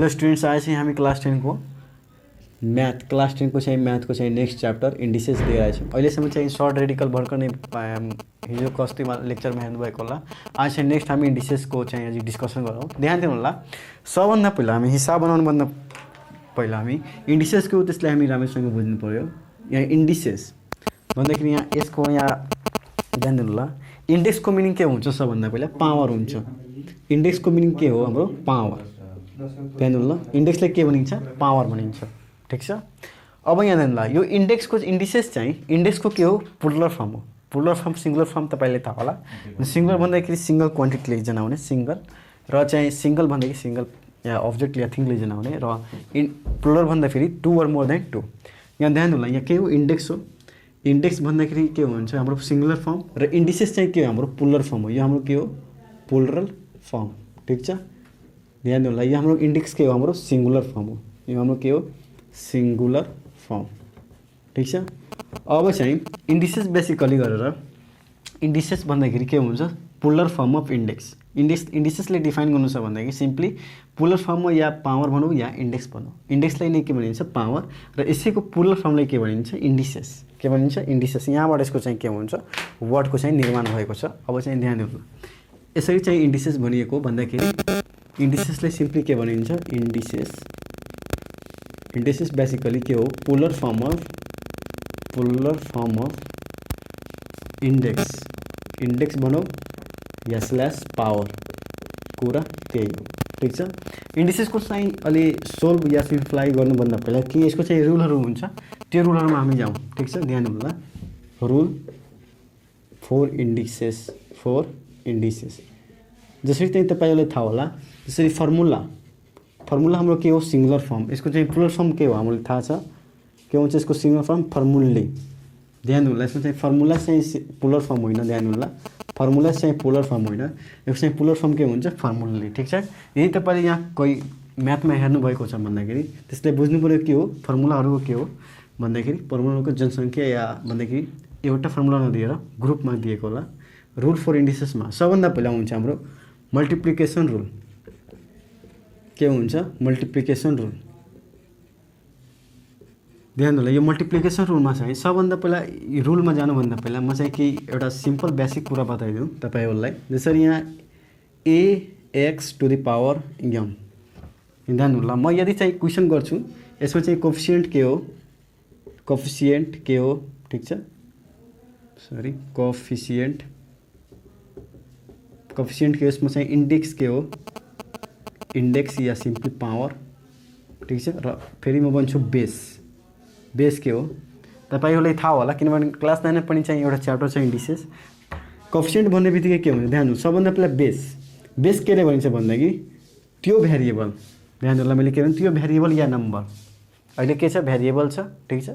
Hello students, आज चाहिँ हामी क्लास 10 को क्लास 10 को चाहिँ म्याथको चाहिँ नेक्स्ट च्याप्टर इन्डिसेस लिएर आएछौँ। अहिलेसम्म चाहिँ सर्ट रेडिकल भर्खर नै हिजो कस्तीमा लेक्चरमा हेर्नुभएको होला। आज चाहिँ नेक्स्ट हामी इन्डिसेसको चाहिँ आज डिस्कसन गरौँ। ध्यान दिनु होला, सबभन्दा पहिला हामी हिसाब बनाउनुभन्दा पहिला हामी इन्डिसेसको त्यसलाई हामी राम्रोसँग बुझ्नु पर्यो। यहाँ इन्डिसेस भन्दाखेरि यहाँ यसको यहाँ ध्यान दिनु होला, इन्डेक्सको मिनिङ के हुन्छ? सबभन्दा पहिला पावर हुन्छ। इन्डेक्सको मिनिङ के हो? हाम्रो पावर। ध्यान दिनु ल, इन्डेक्सलाई के भनिन्छ? पावर भनिन्छ। ठिक छ। अब यहाँ ध्यान ल, यो इन्डेक्सको इन्डिसेस चाहिँ इन्डेक्सको के हो? पुलर फर्म हो। पुलर फर्म सिङ्गुलर फर्म तपाईँले थाहा होला। सिङ्गल भन्दाखेरि सिङ्गल क्वान्टिटीले जनाउने सिङ्गल, र चाहिँ सिङ्गल भन्दाखेरि सिङ्गल या अब्जेक्ट या थिङले जनाउने, र पुलर भन्दाखेरि two or more than two. यहाँ ध्यान दिनु ल, यहाँ के हो? इन्डेक्स हो। इन्डेक्स भन्दाखेरि के हुन्छ? हाम्रो सिङ्गुलर फर्म, र इन्डिसेस चाहिँ के हो? हाम्रो पुलर फर्म हो। यो हाम्रो के हो? Pleural form. ठिक छ। ध्यान दिनु ल, यो हाम्रो इन्डेक्स के हो? हाम्रो सिङ्गुलर फर्म हो। यो हाम्रो के हो? Singular form. ठिक छ। अब चाहिँ इन्डिसेस बेसिकली गरेर इन्डिसेस भन्दाखेरि के हुन्छ? Power form of index. इन्डिसेसले डिफाइन गर्नु छ भन्दाखेरि सिम्पली पुलर फर्म या पावर भनौँ या इन्डेक्स भनौँ। इन्डेक्सलाई नै के भनिन्छ? पावर, र यसैको पुलर फर्मलाई के भनिन्छ? इन्डिसेस। के भनिन्छ? इन्डिसेस। यहाँबाट यसको चाहिँ के हुन्छ? वर्डको चाहिँ निर्माण भएको छ। अब चाहिँ ध्यान दिनु, यसरी चाहिँ इन्डिसेस भनिएको भन्दाखेरि इन्डिसेसलाई सिम्पली के भनिन्छ? इन्डिसेस। इन्डिसेस बेसिकली के हो? Puller form of index. Index भनौँ या स्ल्यास पावर, कुरा त्यही हो। ठिक छ। इन्डिसेसको चाहिँ अलि सोल्भ या सिम्प्लिफाई गर्नुभन्दा पहिला के यसको चाहिँ रुलहरू हुन्छ, त्यो रुलहरूमा हामी जाउँ। ठिक छ। ध्यान दिनु ल, रुल फोर इन्डिसेस। जसरी चाहिँ तपाईँलाई थाहा होला, जसरी फर्मुला हाम्रो के हो? Singular form. यसको चाहिँ पुलर फर्म के हो? हामीलाई थाहा छ के हुन्छ यसको सिङ्गुलर फर्म? फर्मुले। ध्यान दिनु ल, यसमा चाहिँ फर्मुला चाहिँ पुलर फर्म होइन। ध्यान दिनु ल, फर्मुला चाहिँ पुलर फर्म होइन, यसको चाहिँ पुलर फर्म के हुन्छ? फर्मुले। ठिक छ। यदि तपाईँले यहाँ कोही म्याथमा हेर्नुभएको छ भन्दाखेरि त्यसलाई बुझ्नु पऱ्यो के हो फर्मुलाहरूको के हो भन्दाखेरि फर्मुलाको जनसङ्ख्या या भन्दाखेरि एउटा फर्मुला नदिएर ग्रुपमा दिएको होला। रुल फोर इन्डिसेसमा सबभन्दा पहिला हुन्छ हाम्रो मल्टिप्लिकेसन रुल। के हुन्छ? Multiplication rule. ध्यान दिनु ल, यो मल्टिप्लिकेसन रुलमा चाहिँ सबभन्दा पहिला रुलमा जानुभन्दा पहिला म चाहिँ केही एउटा सिम्पल बेसिक कुरा बताइदिउँ तपाईँहरूलाई। जसरी यहाँ ax to the power m। ध्यान दिनु ल, म यदि चाहिँ क्वेसन गर्छु यसमा चाहिँ कोफिसिएन्ट के हो? ठिक छ। सरी, कोफिसिएन्ट के यसमा चाहिँ इन्डेक्स के हो? इन्डेक्स या सिम्पली पावर। ठिक छ। र फेरि म भन्छु बेस के हो? तपाईँहरूलाई थाहा होला, किनभने क्लास 9 पनि चाहिँ एउटा च्याप्टर छ इन्डिसेस। कोफिसिएन्ट भन्ने बित्तिकै के हुन्छ? ध्यान दिनु, सबभन्दा पहिला बेस केले भनिन्छ भन्दाखेरि त्यो भेरिएबल। ध्यान दिनु ल, मैले के भने त्यो भेरिएबल या नम्बर। अहिले के छ? भेरिएबल छ। ठिक छ।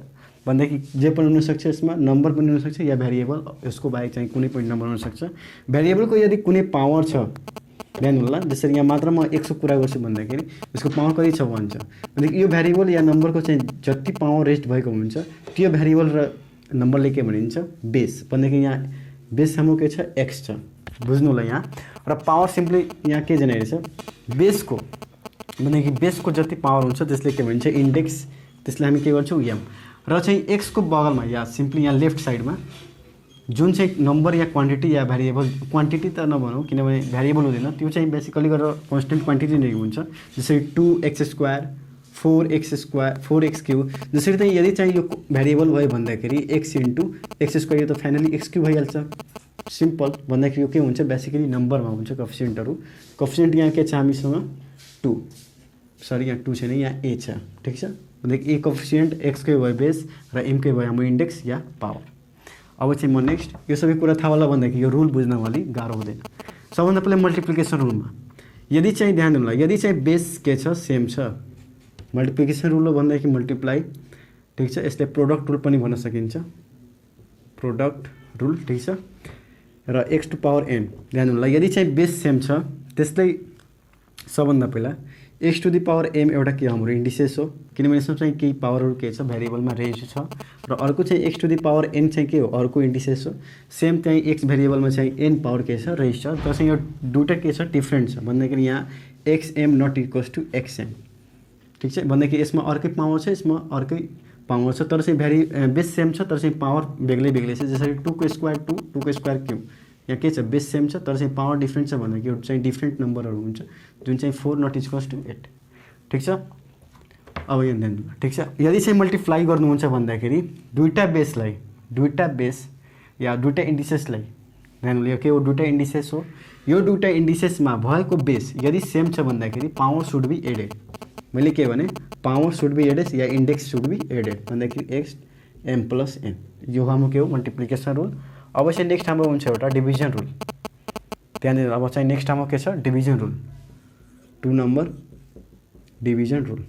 भन्दाखेरि जे पनि हुनसक्छ, यसमा नम्बर पनि हुनसक्छ या भेरिएबल, यसको बाहेक चाहिँ कुनै पनि नम्बर हुनसक्छ। भेरिएबलको यदि कुनै पावर छ, ध्यान दिनु ल, जसरी यहाँ मात्र म 100 कुरा गर्छु भन्दाखेरि यसको पावर कति छ भन्छ भनेदेखि यो भेरिएबल या नम्बरको चाहिँ जति पावर रेस्ट भएको हुन्छ त्यो भेरिएबल र नम्बरले के भनिन्छ? बेस। भन्दाखेरि यहाँ बेस हाम्रो के छ? एक्स छ। बुझ्नु ल यहाँ। र पावर सिम्पली यहाँ के जनाइरहेछ? बेसको भन्दाखेरि बेसको जति पावर हुन्छ त्यसले के भनिन्छ? इन्डेक्स। त्यसलाई हामी के गर्छौँ? एम। र चाहिँ एक्सको बगलमा या सिम्पली यहाँ लेफ्ट साइडमा जुन चाहिँ नम्बर या क्वान्टिटी या भेरिएबल, क्वान्टिटी त नभनौँ किनभने भेरिएबल हुँदैन, त्यो चाहिँ बेसिकली गरेर कन्स्टेन्ट क्वान्टिटी नै हुन्छ। जसरी 2x², 4x3, जसरी चाहिँ यदि चाहिँ यो भेरिएबल भयो भन्दाखेरि x इन्टु x², यो त फाइनली x³ भइहाल्छ। सिम्पल भन्दाखेरि यो के हुन्छ? बेसिकली नम्बरमा हुन्छ कोफिसिएन्टहरू। कोफिसिएन्ट यहाँ के छ हामीसँग? 2। सरी, यहाँ 2 छैन, यहाँ a छ। ठिक छ। भन्दाखेरि a कोफिसिएन्ट, x कै भयो बेस र m कै भयो हाम्रो इन्डेक्स या पावर। अब चाहिँ म नेक्स्ट यो सबै कुरा थाहा होला भन्दाखेरि यो रुल बुझ्न अलिक गाह्रो हुँदैन। सबभन्दा पहिला मल्टिप्लिकेसन रुलमा यदि चाहिँ ध्यान दिनु ल, यदि चाहिँ बेस के छ? सेम छ। मल्टिप्लिकेसन रुल हो भन्दाखेरि मल्टिप्लाई। ठिक छ। यसले प्रोडक्ट रुल पनि भन्न सकिन्छ, प्रोडक्ट रुल। ठिक छ। र x टु पावर n। ध्यान दिनु ल, यदि चाहिँ बेस सेम छ त्यसलाई सबभन्दा पहिला x to the power m एउटा के हाम्रो इन्डिसेस हो, किनभने यसमा चाहिँ केही पावरहरू के छ? भेरिएबलमा रेन्ज छ। र अर्को चाहिँ x to the power n चाहिँ के हो? अर्को इन्डिसेस हो। सेम चाहिँ x भेरिएबलमा चाहिँ n पावर के छ? रेन्ज छ। तर चाहिँ यो दुईवटा के छ? डिफ्रेन्ट छ। भन्दाखेरि यहाँ xm not equals to xn। ठिक छ भन्दाखेरि यसमा अर्कै पावर छ, यसमा अर्कै पावर छ, तर चाहिँ बेस सेम छ तर चाहिँ पावर बेग्लै बेग्लै छ। जसरी 2 को स्क्वायर 2, 2 को स्क्वायर क्यूब, यहाँ के छ बेस सेम छ तर चाहिँ पावर डिफ्रेन्ट छ भन्दाखेरि यो चाहिँ डिफ्रेन्ट नम्बरहरू हुन्छ जुन चाहिँ 4 नट इक्वल्स टु 8। ठिक छ, अब यहाँ ध्यान दिनु। ठिक छ, यदि चाहिँ मल्टिप्लाई गर्नुहुन्छ भन्दाखेरि दुईटा बेस या दुईटा इन्डिसेसलाई ध्यान दिनु। यो के हो, दुईटा इन्डिसेस हो। यो दुईटा इन्डिसेसमा भएको बेस यदि सेम छ भन्दाखेरि पावर सुड बी एडेड। मैले के भने पावर सुड बी एडेड या इन्डेक्स सुड बी एडेड भन्दाखेरि एक्स एम प्लस एन, यो हाम्रो के हो मल्टिप्लिकेसन रुल। अब चाहिँ नेक्स्ट हाम्रो हुन्छ एउटा डिभिजन रुल। ध्यान दिनु, अब चाहिँ नेक्स्ट हाम्रो के छ division rule, 2 number division rule.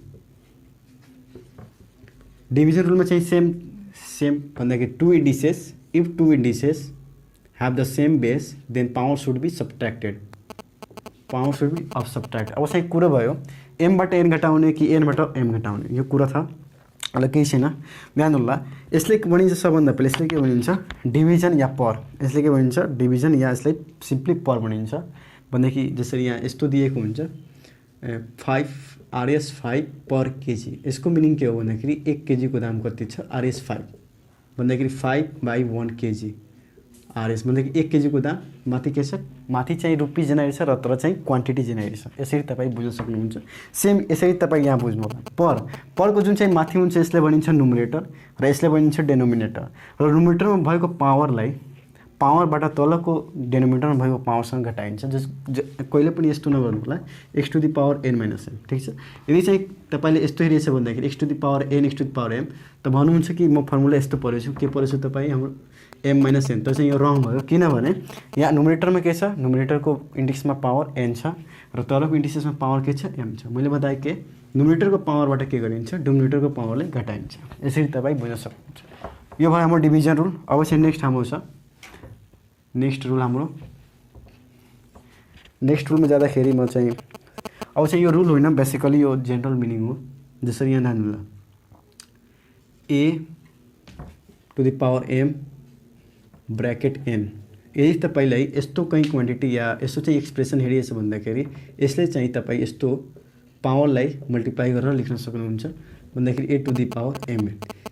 Division रुलमा चाहिँ सेम भन्दाखेरि 2 indices, if 2 indices have the same base then power should be subtracted, power should be of subtract। अब चाहिँ कुरा भयो m बाट n घटाउने कि n बाट m घटाउने, यो कुरा था अलग केही छैन। ध्यान होला, यसले के भनिन्छ सबभन्दा पहिले यसले के भनिन्छ डिभिजन या पर। यसले के भनिन्छ डिभिजन या यसलाई सिम्पली पर भनिन्छ भन्दाखेरि जसरी यहाँ यस्तो दिएको हुन्छ 5 RS5 पर केजी। यसको मिनिङ के हो भन्दाखेरि 1 केजी को दाम कति छ RS5 भन्दाखेरि 5/1 केजी RS भन्दाखेरि 1 केजी को दाम माथि के छ, माथि चाहिँ रुपिस जनाइ छ र तर चाहिँ क्वान्टिटी जनाइ छ। यसरी तपाईँ बुझ्न सक्नुहुन्छ। सेम यसरी तपाईँ यहाँ बुझ्नु होला। परको जुन चाहिँ माथि हुन्छ यसले भनिन्छ नुमरेटर र यसले भनिन्छ डेनोमिनेटर। र नुमरेटरमा भएको पावरलाई पावरबाट तलको डेनोमिनेटरमा भएको पावरसँग घटाइन्छ। कहिले पनि यस्तो नगर्नु होला x to the power n minus m। ठिक छ, यदि चाहिँ तपाईँले यस्तो हेरिएछ भन्दाखेरि x to the power n x to the power m त भन्नुहुन्छ कि म फर्मुला यस्तो पढेछु, के पढेछु तपाईँ हाम्रो m माइनस n। तर चाहिँ यो रङ भयो किनभने यहाँ नुमरेटरमा के छ, नुमरेटरको इन्डेक्समा पावर n छ र तलको इन्डिसेसमा पावर के छ m छ। मैले बताएँ के नुमरेटरको पावरबाट के गरिन्छ डिनोमिनेटरको पावरलाई घटाइन्छ। यसरी तपाईँ बुझ्न सक्नुहुन्छ। यो भयो हाम्रो डिभिजन रुल। अब चाहिँ नेक्स्ट हाम्रो छ नेक्स्ट रुल हाम्रो नेक्स्ट रुलमा जाँदाखेरि म चाहिँ अब चाहिँ यो रुल होइन बेसिकली यो जेनरल मिनिङ हो। जसरी यहाँ ध्यान होला a to the power m bracket n। यदि तपाईलाई यस्तो कहीं क्वान्टिटी या यस्तो चाहिँ एक्सप्रेसन हेरिएछ भन्दाखेरि यसले चाहिँ तपाईँ यस्तो पावरलाई मल्टिप्लाई गरेर लेख्न सक्नुहुन्छ भन्दाखेरि a to the power m।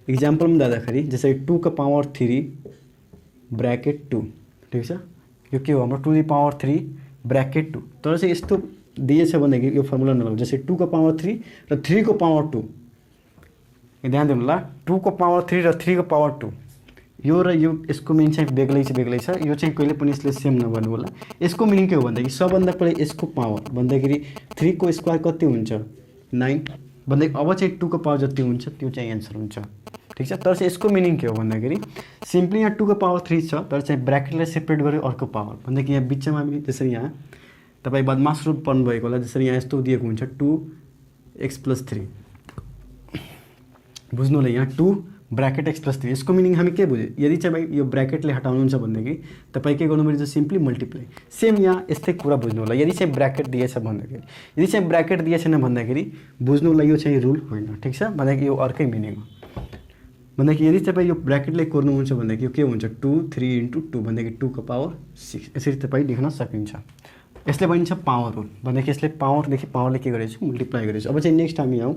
इक्जाम्पलमा जाँदाखेरि जसरी 2 का पावर 3 ब्रैकेट 2। ठिक छ, यो के हो हाम्रो 2 द पावर 3 ब्रैकेट 2। तर चाहिँ यस्तो दिएछ भन्दाखेरि यो फर्मुला नलाउँ। जस्तै 2 को पावर 3 र 3 को पावर 2। ध्यान दिनु होला 2 को पावर 3 र 3 को पावर 2 यो र यो यसको मिनिङ चाहिँ बेग्लै छ। यो चाहिँ कहिले पनि यसले सेम नगर्नु होला। यसको मिनिङ के हो भन्दाखेरि सबभन्दा पहिले यसको पावर भन्दाखेरि 3 को स्क्वायर कति हुन्छ 9 भन्दै अब चाहिँ 2 को पावर जति हुन्छ त्यो चाहिँ एन्सर हुन्छ। ठिक छ, तर चाहिँ यसको मिनिङ के हो भन्दाखेरि सिम्पली यहाँ 2 को पावर 3 छ तर चाहिँ ब्र्याकेटलाई सेपरेट गरेर अर्को पावर भन्दाखेरि यहाँ बिचमा पनि त्यसरी यहाँ तपाईँ बदमास रूप पढ्नु भएको होला। जसरी यहाँ यस्तो दिएको हुन्छ 2x + 3 बुझ्नु होला यहाँ 2 ब्रैकेट x + 3। यसको मिनिङ हामी के बुझ्यो यदि चाहिँ भाइ यो ब्रैकेटले हटाउनुहुन्छ भनेदेखि तपाईँ के गर्नुपर्छ सिम्पली मल्टिप्लाई। सेम यहाँ यस्तै कुरा बुझ्नु होला। यदि चाहिँ ब्रैकेट दिएछ भन्दाखेरि यदि चाहिँ ब्रैकेट दिएछैन भन्दाखेरि बुझ्नु होला यो चाहिँ रुल होइन। ठिक छ, भन्दाखेरि यो अर्कै मिनिङ हो। भन्दाखेरि यदि तपाईँ यो ब्रैकेटलाई कोर्नुहुन्छ भन्दाखेरि यो के हुन्छ 2 3 × 2 भन्दाखेरि 2 को पावर 6 यसरी तपाईँ लेख्न सकिन्छ। यसले भनिन्छ पावर रुल भन्दाखेरि यसले पावरदेखि पावरले के गरेछ मल्टिप्लाई गरेछ। अब चाहिँ नेक्स्ट हामी आउँ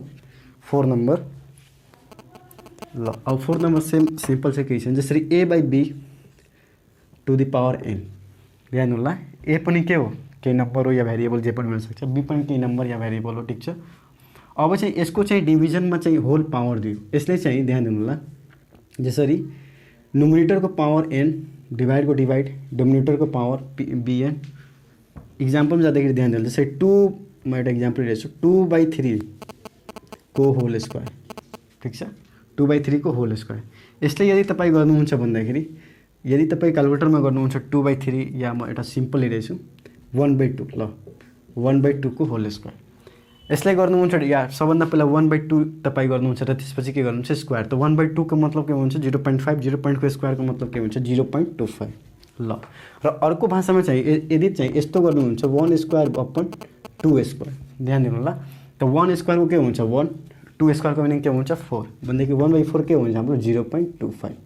4 नम्बर। ल अब 4 नम्बर सिम्पल चाहिँ केही छैन। जसरी a/b to the power n। ध्यान होला a पनि के हो केही नम्बर हो या भेरिएबल जे पनि हुन सक्छ, b पनि केही नम्बर या भेरिएबल हो। ठिक छ, अब चाहिँ यसको चाहिँ डिभिजनमा चाहिँ होल पावर दियो। यसले चाहिँ ध्यान दिनु होला जसरी नुमरेटरको पावर n डिभाइडको डिभाइड डिनोमिनेटरको पावर bn। इक्जाम्पलमा जाँदाखेरि ध्यान दिनु जस्तै 2 म एउटा इक्जाम्पल लिएछु 2/3 को होल स्क्वायर। ठिक छ, 2/3 को होल स्क्वायर। यसले यदि तपाईँ गर्नुहुन्छ भन्दाखेरि यदि तपाईँ क्यालकुलेटरमा गर्नुहुन्छ 2/3 या म एउटा सिम्पल लिइरहेछु 1/2 ल 1/2 को होल स्क्वायर। यसलाई गर्नुहुन्छ या सबभन्दा पहिला 1/2 तपाईँ गर्नुहुन्छ र त्यसपछि के गर्नुहुन्छ स्क्वायर। त 1/2 को मतलब के हुन्छ 0.5 0.5 को स्क्वायर को मतलब के हुन्छ 0.25। ल र अर्को भाषामा चाहिँ यदि चाहिँ यस्तो गर्नुहुन्छ 1 स्क्वायर अपन 2 स्क्वायर। ध्यान दिनु होला त 1 स्क्वायर को के हुन्छ 1 2 स्क्वायर को मिनिङ के हुन्छ 4 भन्दाखेरि 1/4 के हुन्छ हाम्रो 0.25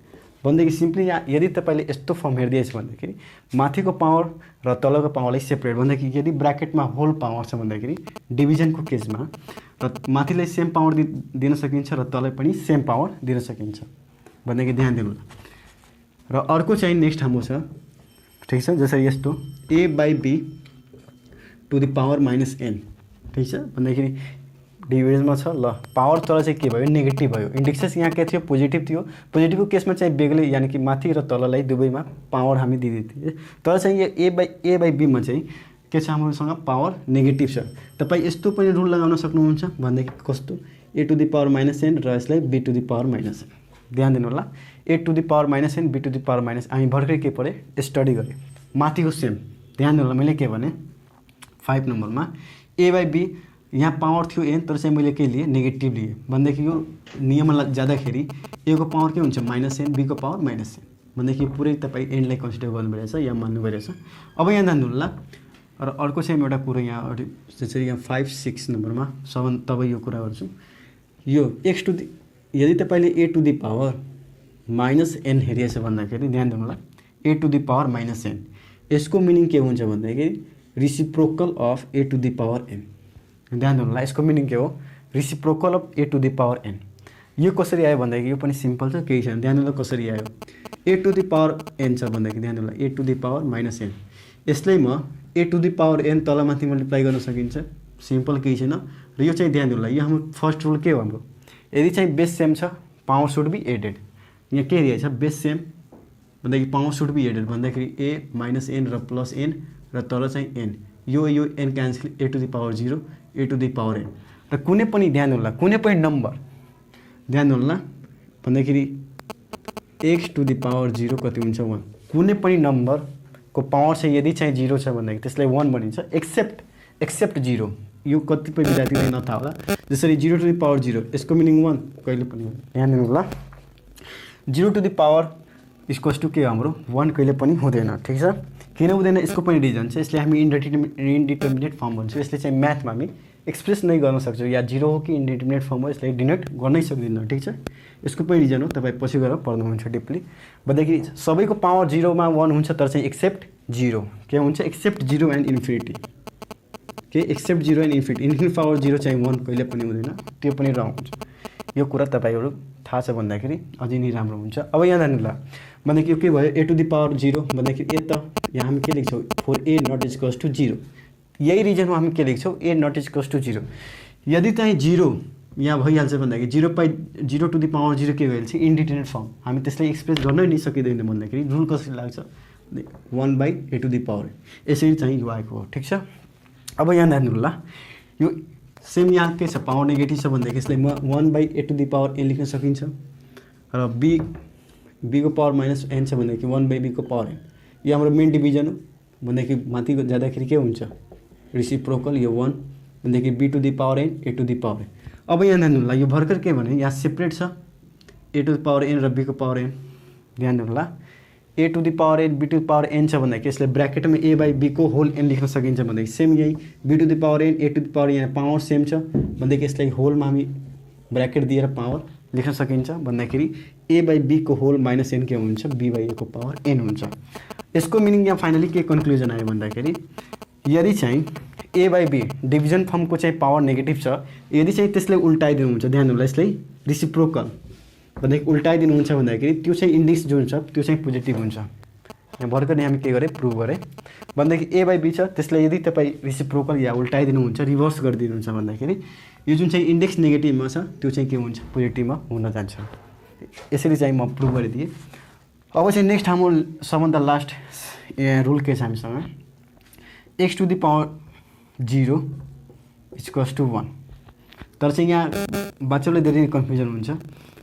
भन्दाखेरि सिम्पली यहाँ यदि तपाईले यस्तो फर्म हेर्दिएछ भन्दाखेरि माथिको पावर र तलको पावरलाई सेपरेट भन्दाखेरि यदि ब्र्याकेटमा होल पावर छ भन्दाखेरि डिभिजनको केसमा र माथिलाई सेम पावर दिन सकिन्छ र तलै पनि सेम पावर दिन सकिन्छ भन्ने ध्यान दिनु र अर्को चाहिँ नेक्स्ट हाम्रो छ ठीक छ जसरी यस्तो a/b to the power -n ठीक छ भन्दाखेरि डिभिजनमा छ ल पावर तर चाहिँ के भयो नेगेटिभ भयो इन्डेक्सेस यहाँ के थियो पोजिटिभ थियो पोजिटिभको केसमा चाहिँ बेग्लै यानि कि माथि र तललाई दुवैमा पावर हामी दिँदै थिए तर चाहिँ यो a/b मा चाहिँ के छ हामीसँग पावर नेगेटिभ छ तपाईँ यस्तो पनि रुल लगाउन सक्नुहुन्छ भन्दाखेरि कस्तो a to the power -n र यसलाई b to the power -n ध्यान दिनु होला a to the power -n b to the power minus हामी भर्खरै के पढे स्टडी गरेँ माथिको सेम ध्यान दिनु होला मैले के भने 5 नम्बरमा a/b यहाँ पावर थियो n तर चाहिँ मैले के लिए नेगेटिभ लिए भन्दाखेरि यो नियमलाई जाँदाखेरि a को पावर के हुन्छ -n b को पावर -n भन्दाखेरि पुरै तपाईँ एनलाई कन्सिडर गर्नुभएको रहेछ या मान्नु रहेछ अब यहाँ ध्यान दिनु होला र अर्को चाहिँ एउटा कुरो यहाँ जसरी यहाँ 5 6 नम्बरमा तब यो कुरा गर्छु यो x टु द यदि तपाईँले a to the power -n हेरिएछ भन्दाखेरि ध्यान दिनु होला a to the power -n यसको मिनिङ के हुन्छ भन्दाखेरि reciprocal of a to the power n ध्यान दिनु होला यसको मिनिङ के हो reciprocal of a to the power n यो कसरी आयो भन्दाखेरि यो पनि सिम्पल छ केही छैन ध्यान दिनु होला कसरी आयो a to the power n छ भन्दाखेरि ध्यान दिनु होला a to the power -n यसलाई म a to the power n तलमाथि मल्टिप्लाई गर्न सकिन्छ सिम्पल केही छैन र यो चाहिँ ध्यान दिनु होला यो हाम्रो फर्स्ट रुल के हो हाम्रो यदि चाहिँ बेस सेम छ पावर सुड बी एडेड यहाँ के दिएको छ बेस सेम भन्दाखेरि पावर सुड बी एडेड भन्दाखेरि a -n र +n र तल चाहिँ n यो n cancel a to the power 0 a to the power n र कुनै पनि ध्यान दिनु होला कुनै पनि नम्बर ध्यान दिनु होला भन्दाखेरि x टु द पावर 0 कति हुन्छ 1 कुनै पनि नम्बरको पावर चाहिँ यदि चाहिँ 0 छ भन्दाखेरि त्यसलाई 1 भनिन्छ एक्सेप्ट 0 यो कतिपय विद्यार्थीलाई नथाहा होला जसरी 0 टु द पावर 0 यसको मिनिङ 1 कहिले पनि ध्यान दिनु होला 0 to the power equals to के हाम्रो 1 कहिले पनि हुँदैन ठीक छ किन हुँदैन यसको पनि रिजन छ यसले हामी इन्डिटर्मिनेट फर्म भन्छौँ यसले चाहिँ म्याथमा हामी एक्सप्रेस नै गर्न सक्छौँ या 0 हो कि इन्डिटर्मिनेट फर्म हो यसलाई डिनोट गर्नै सक्दिनँ ठीक छ यसको पनि रिजन हो तपाईँ पछि गएर पढ्नुहुन्छ डिपली भन्दाखेरि सबैको पावर 0 मा 1 हुन्छ तर चाहिँ एक्सेप्ट 0 के हुन्छ एक्सेप्ट 0 एन्ड इन्फिनिटी के एक्सेप्ट 0 एन्ड इन्फिनिटी पावर 0 चाहिँ 1 कहिले पनि हुँदैन त्यो पनि रङ हुन्छ यो कुरा तपाईँहरू थाहा छ भन्दाखेरि अझै नै राम्रो हुन्छ अब यहाँ जानु ल भन्दाखेरि यो के भयो a टु द पावर 0 भन्दाखेरि a त यहाँ हामी के लेख्छौँ for a not equals to 0 यही रिजन हो हामी के लेख्छौँ a नट इक्वल्स टु 0 यदि चाहिँ 0 यहाँ भइहाल्छ भन्दाखेरि 0 टु द पावर 0 के भइहाल्छ इन्डिटर्मिनेट फर्म हामी त्यसलाई एक्सप्रेस गर्नै नै सकिँदैन भन्दाखेरि रुल कसरी लाग्छ 1/a टु द पावर यसरी चाहिँ यो आएको हो ठीक छ अब यहाँ ध्यान दिनु होला यो सेम यहाँ के छ पावर नेगेटिभ छ भन्दाखेरि यसलाई म 1/a to the power n लेख्न सकिन्छ र b को पावर -n छ भन्दाखेरि 1/b को पावर n यो हाम्रो मेन डिभिजन हो भन्दाखेरि माथि जाँदाखेरि के हुन्छ रेसिप्रोकल यो 1 भन्दाखेरि b to the power n a to the power n अब यहाँ ध्यान दिनु होला यो भर्खर के भने यहाँ सेपरेट छ a to the power n र b को पावर n ध्यान दिनु होला a to the power n b to the power n छ भन्दाखेरि यसलाई ब्र्याकेटमा a/b को होल n लेख्न सकिन्छ भन्दाखेरि सेम यही b to the power n a to the power यहाँ पावर सेम छ भन्दाखेरि यसलाई होलमा हामी ब्र्याकेट दिएर पावर लेख्न सकिन्छ भन्दाखेरि a/b को होल -n के हुन्छ b/a को पावर n हुन्छ यसको मिनिङ यहाँ फाइनली के कन्क्लुजन आयो भन्दाखेरि यदि चाहिँ a/b डिभिजन फर्मको चाहिँ पावर नेगेटिभ छ यदि चाहिँ त्यसलाई उल्टाइदिनु हुन्छ ध्यान दिनु होला यसलाई रेसिप्रोकल भन्दाखेरि उल्टाइदिनुहुन्छ भन्दाखेरि त्यो चाहिँ इन्डेक्स जुन छ त्यो चाहिँ पोजिटिभ हुन्छ यहाँ भर्खरै हामी के गरेँ प्रुभ गरेँ भन्दाखेरि a/b छ त्यसलाई यदि तपाईँ रेसिप्रोकल या उल्टाइदिनुहुन्छ रिभर्स गरिदिनुहुन्छ भन्दाखेरि यो जुन चाहिँ इन्डेक्स नेगेटिभमा छ त्यो चाहिँ के हुन्छ पोजिटिभमा हुन जान्छ यसरी चाहिँ म प्रुभ गरिदिएँ अब चाहिँ नेक्स्ट हाम्रो सबभन्दा लास्ट रुल के छ हामीसँग x to the power 0 equals to 1 तर चाहिँ यहाँ बच्चालाई धेरै कन्फ्युजन हुन्छ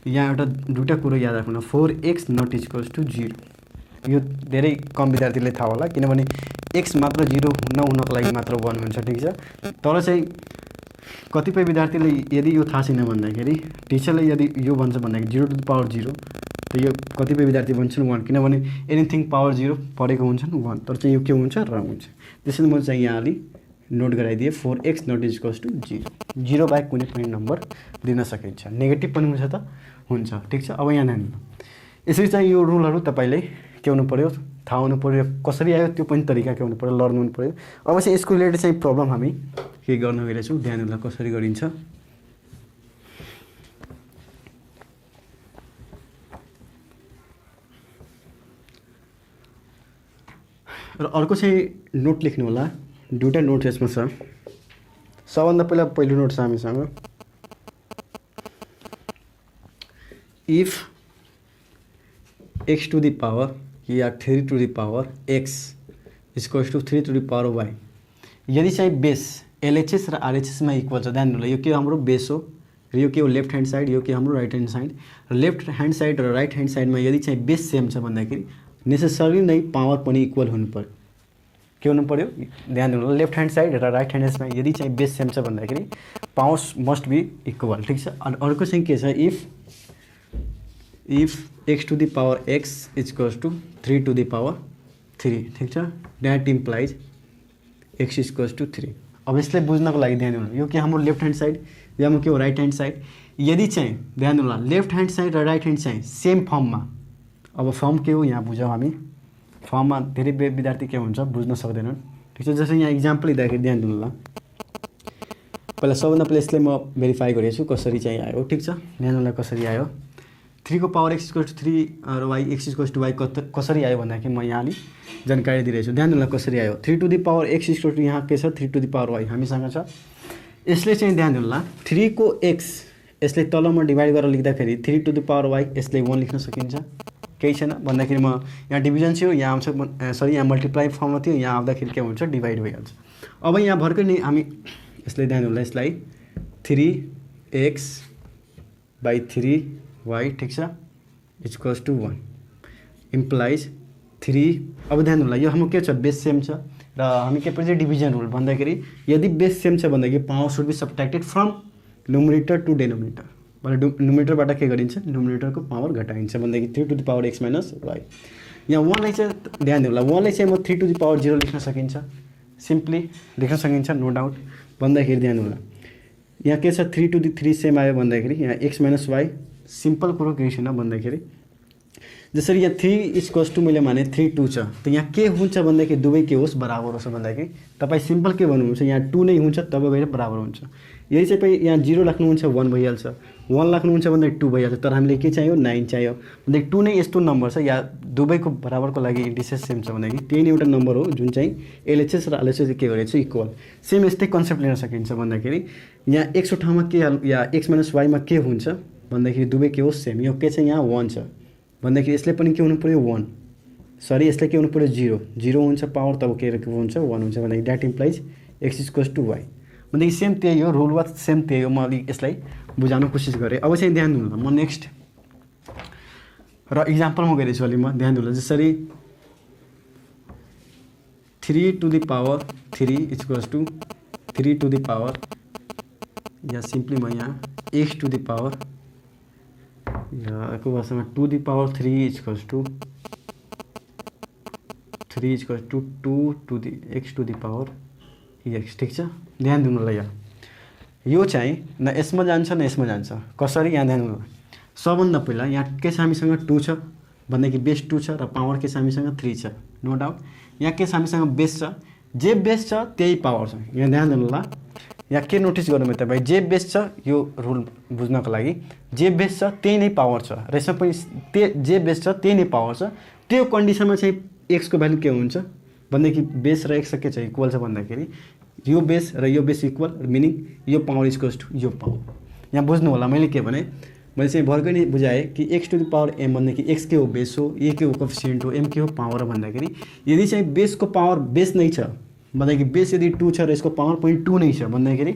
यहाँ एउटा दुईवटा कुरो याद राख्नु 4x नट इक्वल्स टु 0 यो धेरै कम विद्यार्थीले थाहा होला किनभने x मात्र 0 नहुनको लागि मात्र 1 हुन्छ ठिक छ तर चाहिँ कतिपय विद्यार्थीले यदि यो थाहा छैन भन्दाखेरि टिचरले यदि यो भन्छ भन्दाखेरि 0 टु द पावर 0 त यो कतिपय विद्यार्थी भन्छन् 1 किनभने एनिथिङ पावर 0 पढेको हुन्छन् 1 तर चाहिँ यो के हुन्छ रङ हुन्छ त्यसैले म चाहिँ यहाँ अलि नोट गराइदिएँ 4x नट इक्वल्स टु 0 0 बाहेक कुनै पनि नम्बर दिन सकिन्छ नेगेटिभ पनि हुन्छ त हुन्छ ठिक छ अब यहाँ ध्यान यसरी चाहिँ यो रुलहरू तपाईँले के हुनु पर्यो थाहा हुनु पर्यो कसरी आयो त्यो पनि तरिका के हुनु पर्यो लर्न हुनु पर्यो अब चाहिँ यसको रिलेटेड चाहिँ प्रब्लम हामी के गर्न गइरहेछौँ ध्यान दिँदा कसरी गरिन्छ र अर्को चाहिँ नोट लेख्नु होला, दुईवटा नोट यसमा छ। सबभन्दा पहिलो नोट छ हामीसँग, if x to the power या 3 to the power x equals to 3 to the power y, यदि चाहिँ बेस LHS र RHS मा इक्वल छ। ध्यान दिनु, यो के हाम्रो बेस हो र यो के हो लेफ्ट ह्यान्ड साइड, यो के हाम्रो राइट ह्यान्ड साइड। र लेफ्ट ह्यान्ड साइड र राइट ह्यान्ड साइडमा यदि चाहिँ बेस सेम छ भन्दाखेरि नेसेसरी नै पावर पनि इक्वल हुनु पर्यो। के हुनु पर्यो? ध्यान दिनु, लेफ्ट ह्यान्ड साइड र राइट ह्यान्डमा यदि चाहिँ बेस सेम छ भन्दाखेरि पावर्स मस्ट बी इक्वल। ठिक छ। अनि अर्को चाहिँ के छ, if x to the power x equals to 3 to the power 3। ठिक छ। That implies x equals to 3। अब यसलाई बुझ्नको लागि ध्यान दिनु, यो के हाम्रो लेफ्ट ह्यान्ड साइड या के हो राइट ह्यान्ड साइड। यदि चाहिँ ध्यान दिनु, लेफ्ट ह्यान्ड साइड र राइट ह्यान्ड साइड सेम फर्ममा, अब फर्म के हो यहाँ बुझौँ हामी। फर्ममा धेरै विद्यार्थी के हुन्छ बुझ्न सक्दैनन्। ठिक छ। जस्तै यहाँ इक्जाम्पल लिँदाखेरि ध्यान दिनु ल, सबभन्दा पहिला यसलाई म भेरिफाई गरेछु कसरी चाहिँ आयो। ठिक छ। ध्यान दिनुलाई कसरी आयो, 3 को पावर x इक्वल्स टू 3 र y x equals to y कसरी आयो भन्दाखेरि म यहाँ अलि जानकारी दिइरहेछु। ध्यान दिनुलाई कसरी आयो, 3 to the power x equals to यहाँ के छ 3 टू द पावर y हामीसँग छ। यसले चाहिँ ध्यान दिनु ल, 3 को x यसले तलमा डिभाइड गरेर लेख्दाखेरि 3 टू द पावर y यसले 1 लेख्न सकिन्छ। केही छैन भन्दाखेरि म यहाँ डिभिजन थियो, यहाँ आउँछ सरी यहाँ मल्टिप्लाई फर्ममा थियो, यहाँ आउँदाखेरि के हुन्छ डिभाइड भइहाल्छ। अब यहाँ भर्खर नै हामी यसले ध्यान दिनु, यसलाई 3x बाई 3y ठिक छ इक्वल्स टू 1 इम्प्लाइज 3। अब ध्यान दिनु, यो हाम्रो के छ बेस सेम छ र हामी के पर्छ डिभिजन रुल भन्दाखेरि यदि बेस सेम छ भन्दाखेरि power should be subtracted from numerator to denominator. मतलब न्युमरेटरबाट के गरिन्छ, न्युमरेटरको पावर घटाइन्छ भन्दाखेरि 3 to the power x minus y। यहाँ 1 लाई चाहिँ ध्यान दिनु, 1 लाई चाहिँ म 3 टू द पावर 0 लेख्न सकिन्छ, सिम्पली लेख्न सकिन्छ, नो डाउट। भन्दाखेरि ध्यान दिनु, यहाँ के छ 3 टू द 3 सेम आयो भन्दाखेरि यहाँ x माइनस y, सिम्पल कुरो केही छैन भन्दाखेरि जसरी यहाँ 3 इक्वल्स टू मैले माने 3 2 छ, त यहाँ के हुन्छ भन्दाखेरि दुवै के होस् बराबर होस् भन्दाखेरि तपाईँ सिम्पल के भन्नुहुन्छ, यहाँ 2 नै हुन्छ तब गएर बराबर हुन्छ। यदि चाहिँ यहाँ 0 राख्नुहुन्छ 1 भइहाल्छ, 1 राख्नुहुन्छ भन्दाखेरि 2 भइहाल्छ। तर हामीले के चाहियो 9 चाहियो भन्दाखेरि 2 नै यस्तो नम्बर छ या दुवैको बराबरको लागि इन्डिसेस सेम छ भन्दाखेरि त्यही नै एउटा नम्बर हो जुन चाहिँ LHS र RHS के गरेको छ इक्वल। सेम यस्तै कन्सेप्ट लिन सकिन्छ भन्दाखेरि यहाँ x को ठाउँमा के या x माइनस y मा के हुन्छ भन्दाखेरि दुवै के होस् सेम। यो के छ यहाँ 1 छ भन्दाखेरि यसले पनि के हुनु पर्यो 1, सरी यसले के हुनु पर्यो 0 0 हुन्छ पावर तब के हुन्छ 1 हुन्छ भन्दाखेरि that implies x equals to y भन्दाखेरि सेम त्यही हो, रुल वा सेम त्यही हो। म अलिक यसलाई बुझाउन कोसिस गरेँ। अब चाहिँ ध्यान दिनु, म नेक्स्ट र इक्जाम्पलमा गरेछु अलि म ध्यान दिनु, जसरी 3 to the power 3 equals to 3 to the power या सिम्पली म यहाँ x टू द पावर या को भाषामा 2 the power 3 equals to 3 equals to 2 to the x to the power x। ठिक छ। ध्यान दिनु ल, यहाँ यो चाहिँ न यसमा जान्छ न यसमा जान्छ। कसरी यहाँ ध्यान दिनु, सबभन्दा पहिला यहाँ के छ हामीसँग 2 छ भन्दाखेरि बेस 2 छ र पावर के छ हामीसँग 3 छ, नो डाउट। यहाँ के छ हामीसँग बेस छ, जे बेस छ त्यही पावर छ। यहाँ ध्यान दिनु ल, यहाँ के नोटिस गर्नु तपाईँ, जे बेस छ यो रुल बुझ्नको लागि जे बेस छ त्यही नै पावर छ र यसमा पनि जे बेस छ त्यही नै पावर छ। त्यो कन्डिसनमा चाहिँ x को भ्यालु के हुन्छ भन्दाखेरि बेस र x के छ इक्वल छ भन्दाखेरि यो बेस र यो बेस इक्वल, मिनिङ यो पावर इक्वल्स टू यो पावर। यहाँ बुझ्नु होला मैले के भने, मैले चाहिँ भर्खर नै बुझाएँ कि x to the power m भन्दाखेरि x के हो बेस हो, a के हो कोएफिसिएन्ट हो, m के हो पावर हो भन्दाखेरि यदि चाहिँ बेसको पावर बेस नै छ भन्दाखेरि बेस यदि 2 छ र यसको पावर पनि 2 नै छ भन्दाखेरि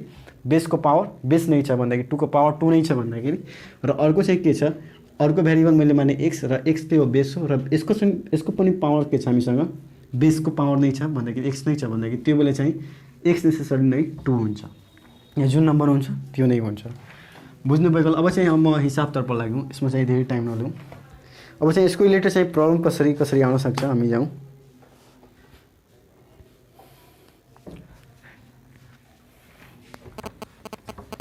बेसको पावर बेस नै छ भन्दाखेरि 2 को पावर 2 नै छ भन्दाखेरि र अर्को चाहिँ के छ, अर्को भेरिएबल मैले माने x र x के हो बेस हो र यसको पनि पावर के छ हामीसँग बेसको पावर नै छ भन्दाखेरि x नै छ भन्दाखेरि त्यो बेला चाहिँ x नेसेसरी नै 2 हुन्छ। यहाँ जुन नम्बर हुन्छ त्यो नै हुन्छ। बुझ्नु भएको। अब चाहिँ म हिसाबतर्फ लाग्यौँ, यसमा चाहिँ धेरै टाइम नलिउँ। अब चाहिँ यसको रिलेटेड चाहिँ प्रब्लम कसरी आउन सक्छ हामी जाउँ।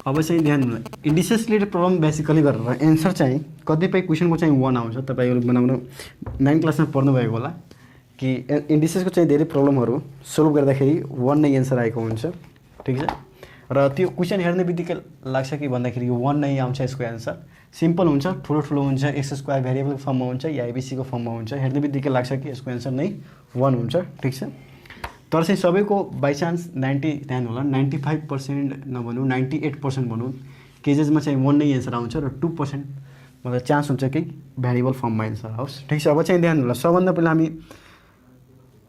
अब चाहिँ ध्यान दिनु, इन्डिसेस रिलेटेड प्रब्लम बेसिकली गरेर एन्सर चाहिँ कतिपय क्वेसनको चाहिँ 1 आउँछ। तपाईँहरू बनाउन 9 क्लासमा पढ्नुभएको होला कि इन्डिसेसको चाहिँ धेरै प्रब्लमहरू सोल्भ गर्दाखेरि 1 नै एन्सर आएको हुन्छ। ठिक छ। र त्यो क्वेसन हेर्ने बित्तिकै लाग्छ कि भन्दाखेरि यो 1 नै आउँछ यसको एन्सर। सिम्पल हुन्छ, ठुलो हुन्छ, एक्स स्क्वायर भेरिएबलको फर्ममा हुन्छ या एबीसीको फर्ममा हुन्छ, हेर्ने बित्तिकै लाग्छ कि यसको एन्सर नै 1 हुन्छ। ठिक छ, तर चाहिँ सबैको बाई चान्स 90 ध्यान होला 95% नभनौँ 98% भनौँ केजेसमा चाहिँ 1 नै एन्सर आउँछ र 2% मतलब चान्स हुन्छ कि भेरिएबल फर्ममा एन्सर आओस्। ठिक छ, अब चाहिँ ध्यान होला सबभन्दा पहिला हामी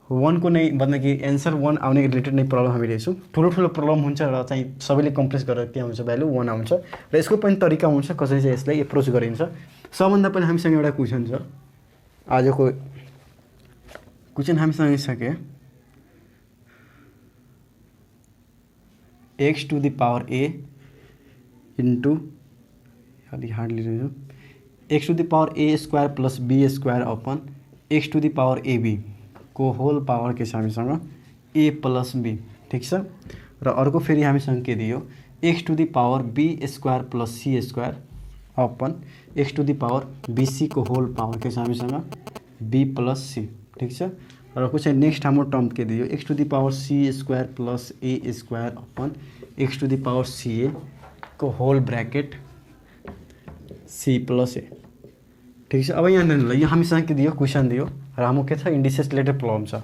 1 को नै भन्दाखेरि एन्सर 1 आउने रिलेटेड नै प्रब्लम हामी लिएछौँ। ठुलो प्रब्लम हुन्छ र चाहिँ सबैले कम्प्लेक्स गरेर के आउँछ भ्यालु 1 आउँछ र यसको पनि तरिका हुन्छ कसरी चाहिँ यसलाई एप्रोच गरिन्छ। सबभन्दा पहिला हामीसँग एउटा क्वेसन छ, आजको क्वेसन हामीसँग छ x to the power a into अलि हार्डली रहेछ x to the power a square plus be square upon x to the power ab को होल पावर के छ हामीसँग ए प्लस बी। ठिक छ, र अर्को फेरि हामीसँग के दियो x to the power b square plus c square upon x to the power bc को होल पावर के छ हामीसँग बी प्लस सी। ठिक छ, र अर्को चाहिँ नेक्स्ट हाम्रो टर्म के दियो x to the power c square plus a square upon x to the power c a को whole bracket c plus a. ठिक छ, अब यहाँ यो हामीसँग के दियो क्वेसन दियो र हाम्रो के छ इन्डिसेस रिलेटेड प्रब्लम छ।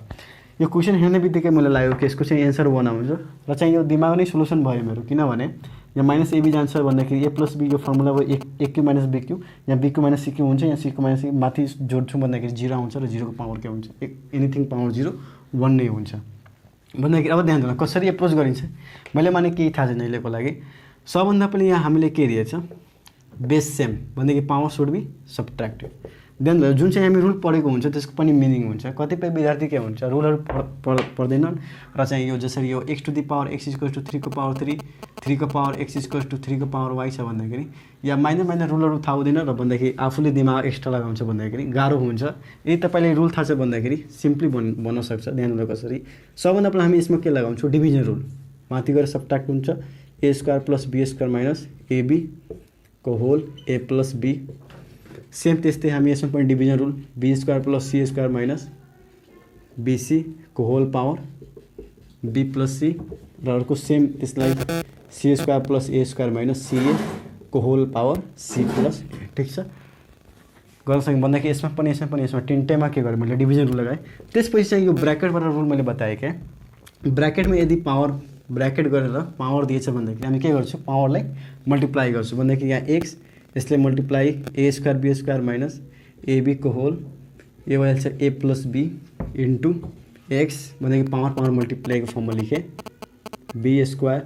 यो क्वेसन हेर्ने बित्तिकै मलाई लाग्यो कि यसको चाहिँ एन्सर 1 आउँछ र चाहिँ यो दिमाग नै सोल्युसन भयो मेरो, किनभने यहाँ माइनस एबी जान्छ भन्दाखेरि ए प्लस बी यो फर्मुला भयो एक क्यू माइनस बी क्यू, यहाँ b cube minus c cube हुन्छ, यहाँ सी क्यू माइनस सी माथि जोड्छु भन्दाखेरि 0 आउँछ र 0 को पावर के हुन्छ एनिथिङ पावर 0 1 नै हुन्छ भन्दाखेरि। अब ध्यान दिनु कसरी एप्रोच गरिन्छ, मैले माने केही थाहा छैन अहिलेको लागि। सबभन्दा पहिले यहाँ हामीले के दिएछ बेस सेम भन्दाखेरि पावर सुड बी सब्ट्र्याक्टेड। ध्यान दिनु जुन चाहिँ हामी रुल पढेको हुन्छ त्यसको पनि मिनिङ हुन्छ। कतिपय विद्यार्थी के हुन्छ रुलहरू पढ्दैनन् र चाहिँ यो जसरी यो x to the power x equals to 3 को पावर 3 3 को पावर एक्स इक्वल्स टू 3 को पावर वाई छ भन्दाखेरि या माइनर रुलहरू थाहा हुँदैन र भन्दाखेरि आफूले दिमाग एक्स्ट्रा लगाउँछ भन्दाखेरि गाह्रो हुन्छ। यदि तपाईँले रुल थाहा छ भन्दाखेरि सिम्पली भन्न सक्छ। ध्यान दिनु कसरी सबभन्दा पहिला हामी यसमा के लगाउँछौँ डिभिजन रुल, माथि गएर सब्ट्र्याक्ट हुन्छ a square plus be square minus ab को whole a plus b. Same त्यस्तै हामी यसमा पनि division rule b square plus c square minus bc को whole power b plus c र अर्को सेम त्यसलाई c square plus a square minus ca को whole power c plus a. ठिक छ, गर्न सक्यो भन्दाखेरि यसमा तिनटैमा के गरेँ मैले डिभिजन रुल लगाएँ। त्यसपछि चाहिँ यो ब्र्याकेटबाट रुल मैले बताएँ क्या, ब्र्याकेटमा यदि पावर ब्र्याकेट गरेर पावर दिएछ भन्दाखेरि हामी के गर्छौँ पावरलाई मल्टिप्लाई गर्छौँ भन्दाखेरि यहाँ एक्स यसले multiply a square b square minus ab को होल ए भइहाल्छ a plus b into x भन्दाखेरि पावर मल्टिप्लाईको फर्ममा लेखेँ b square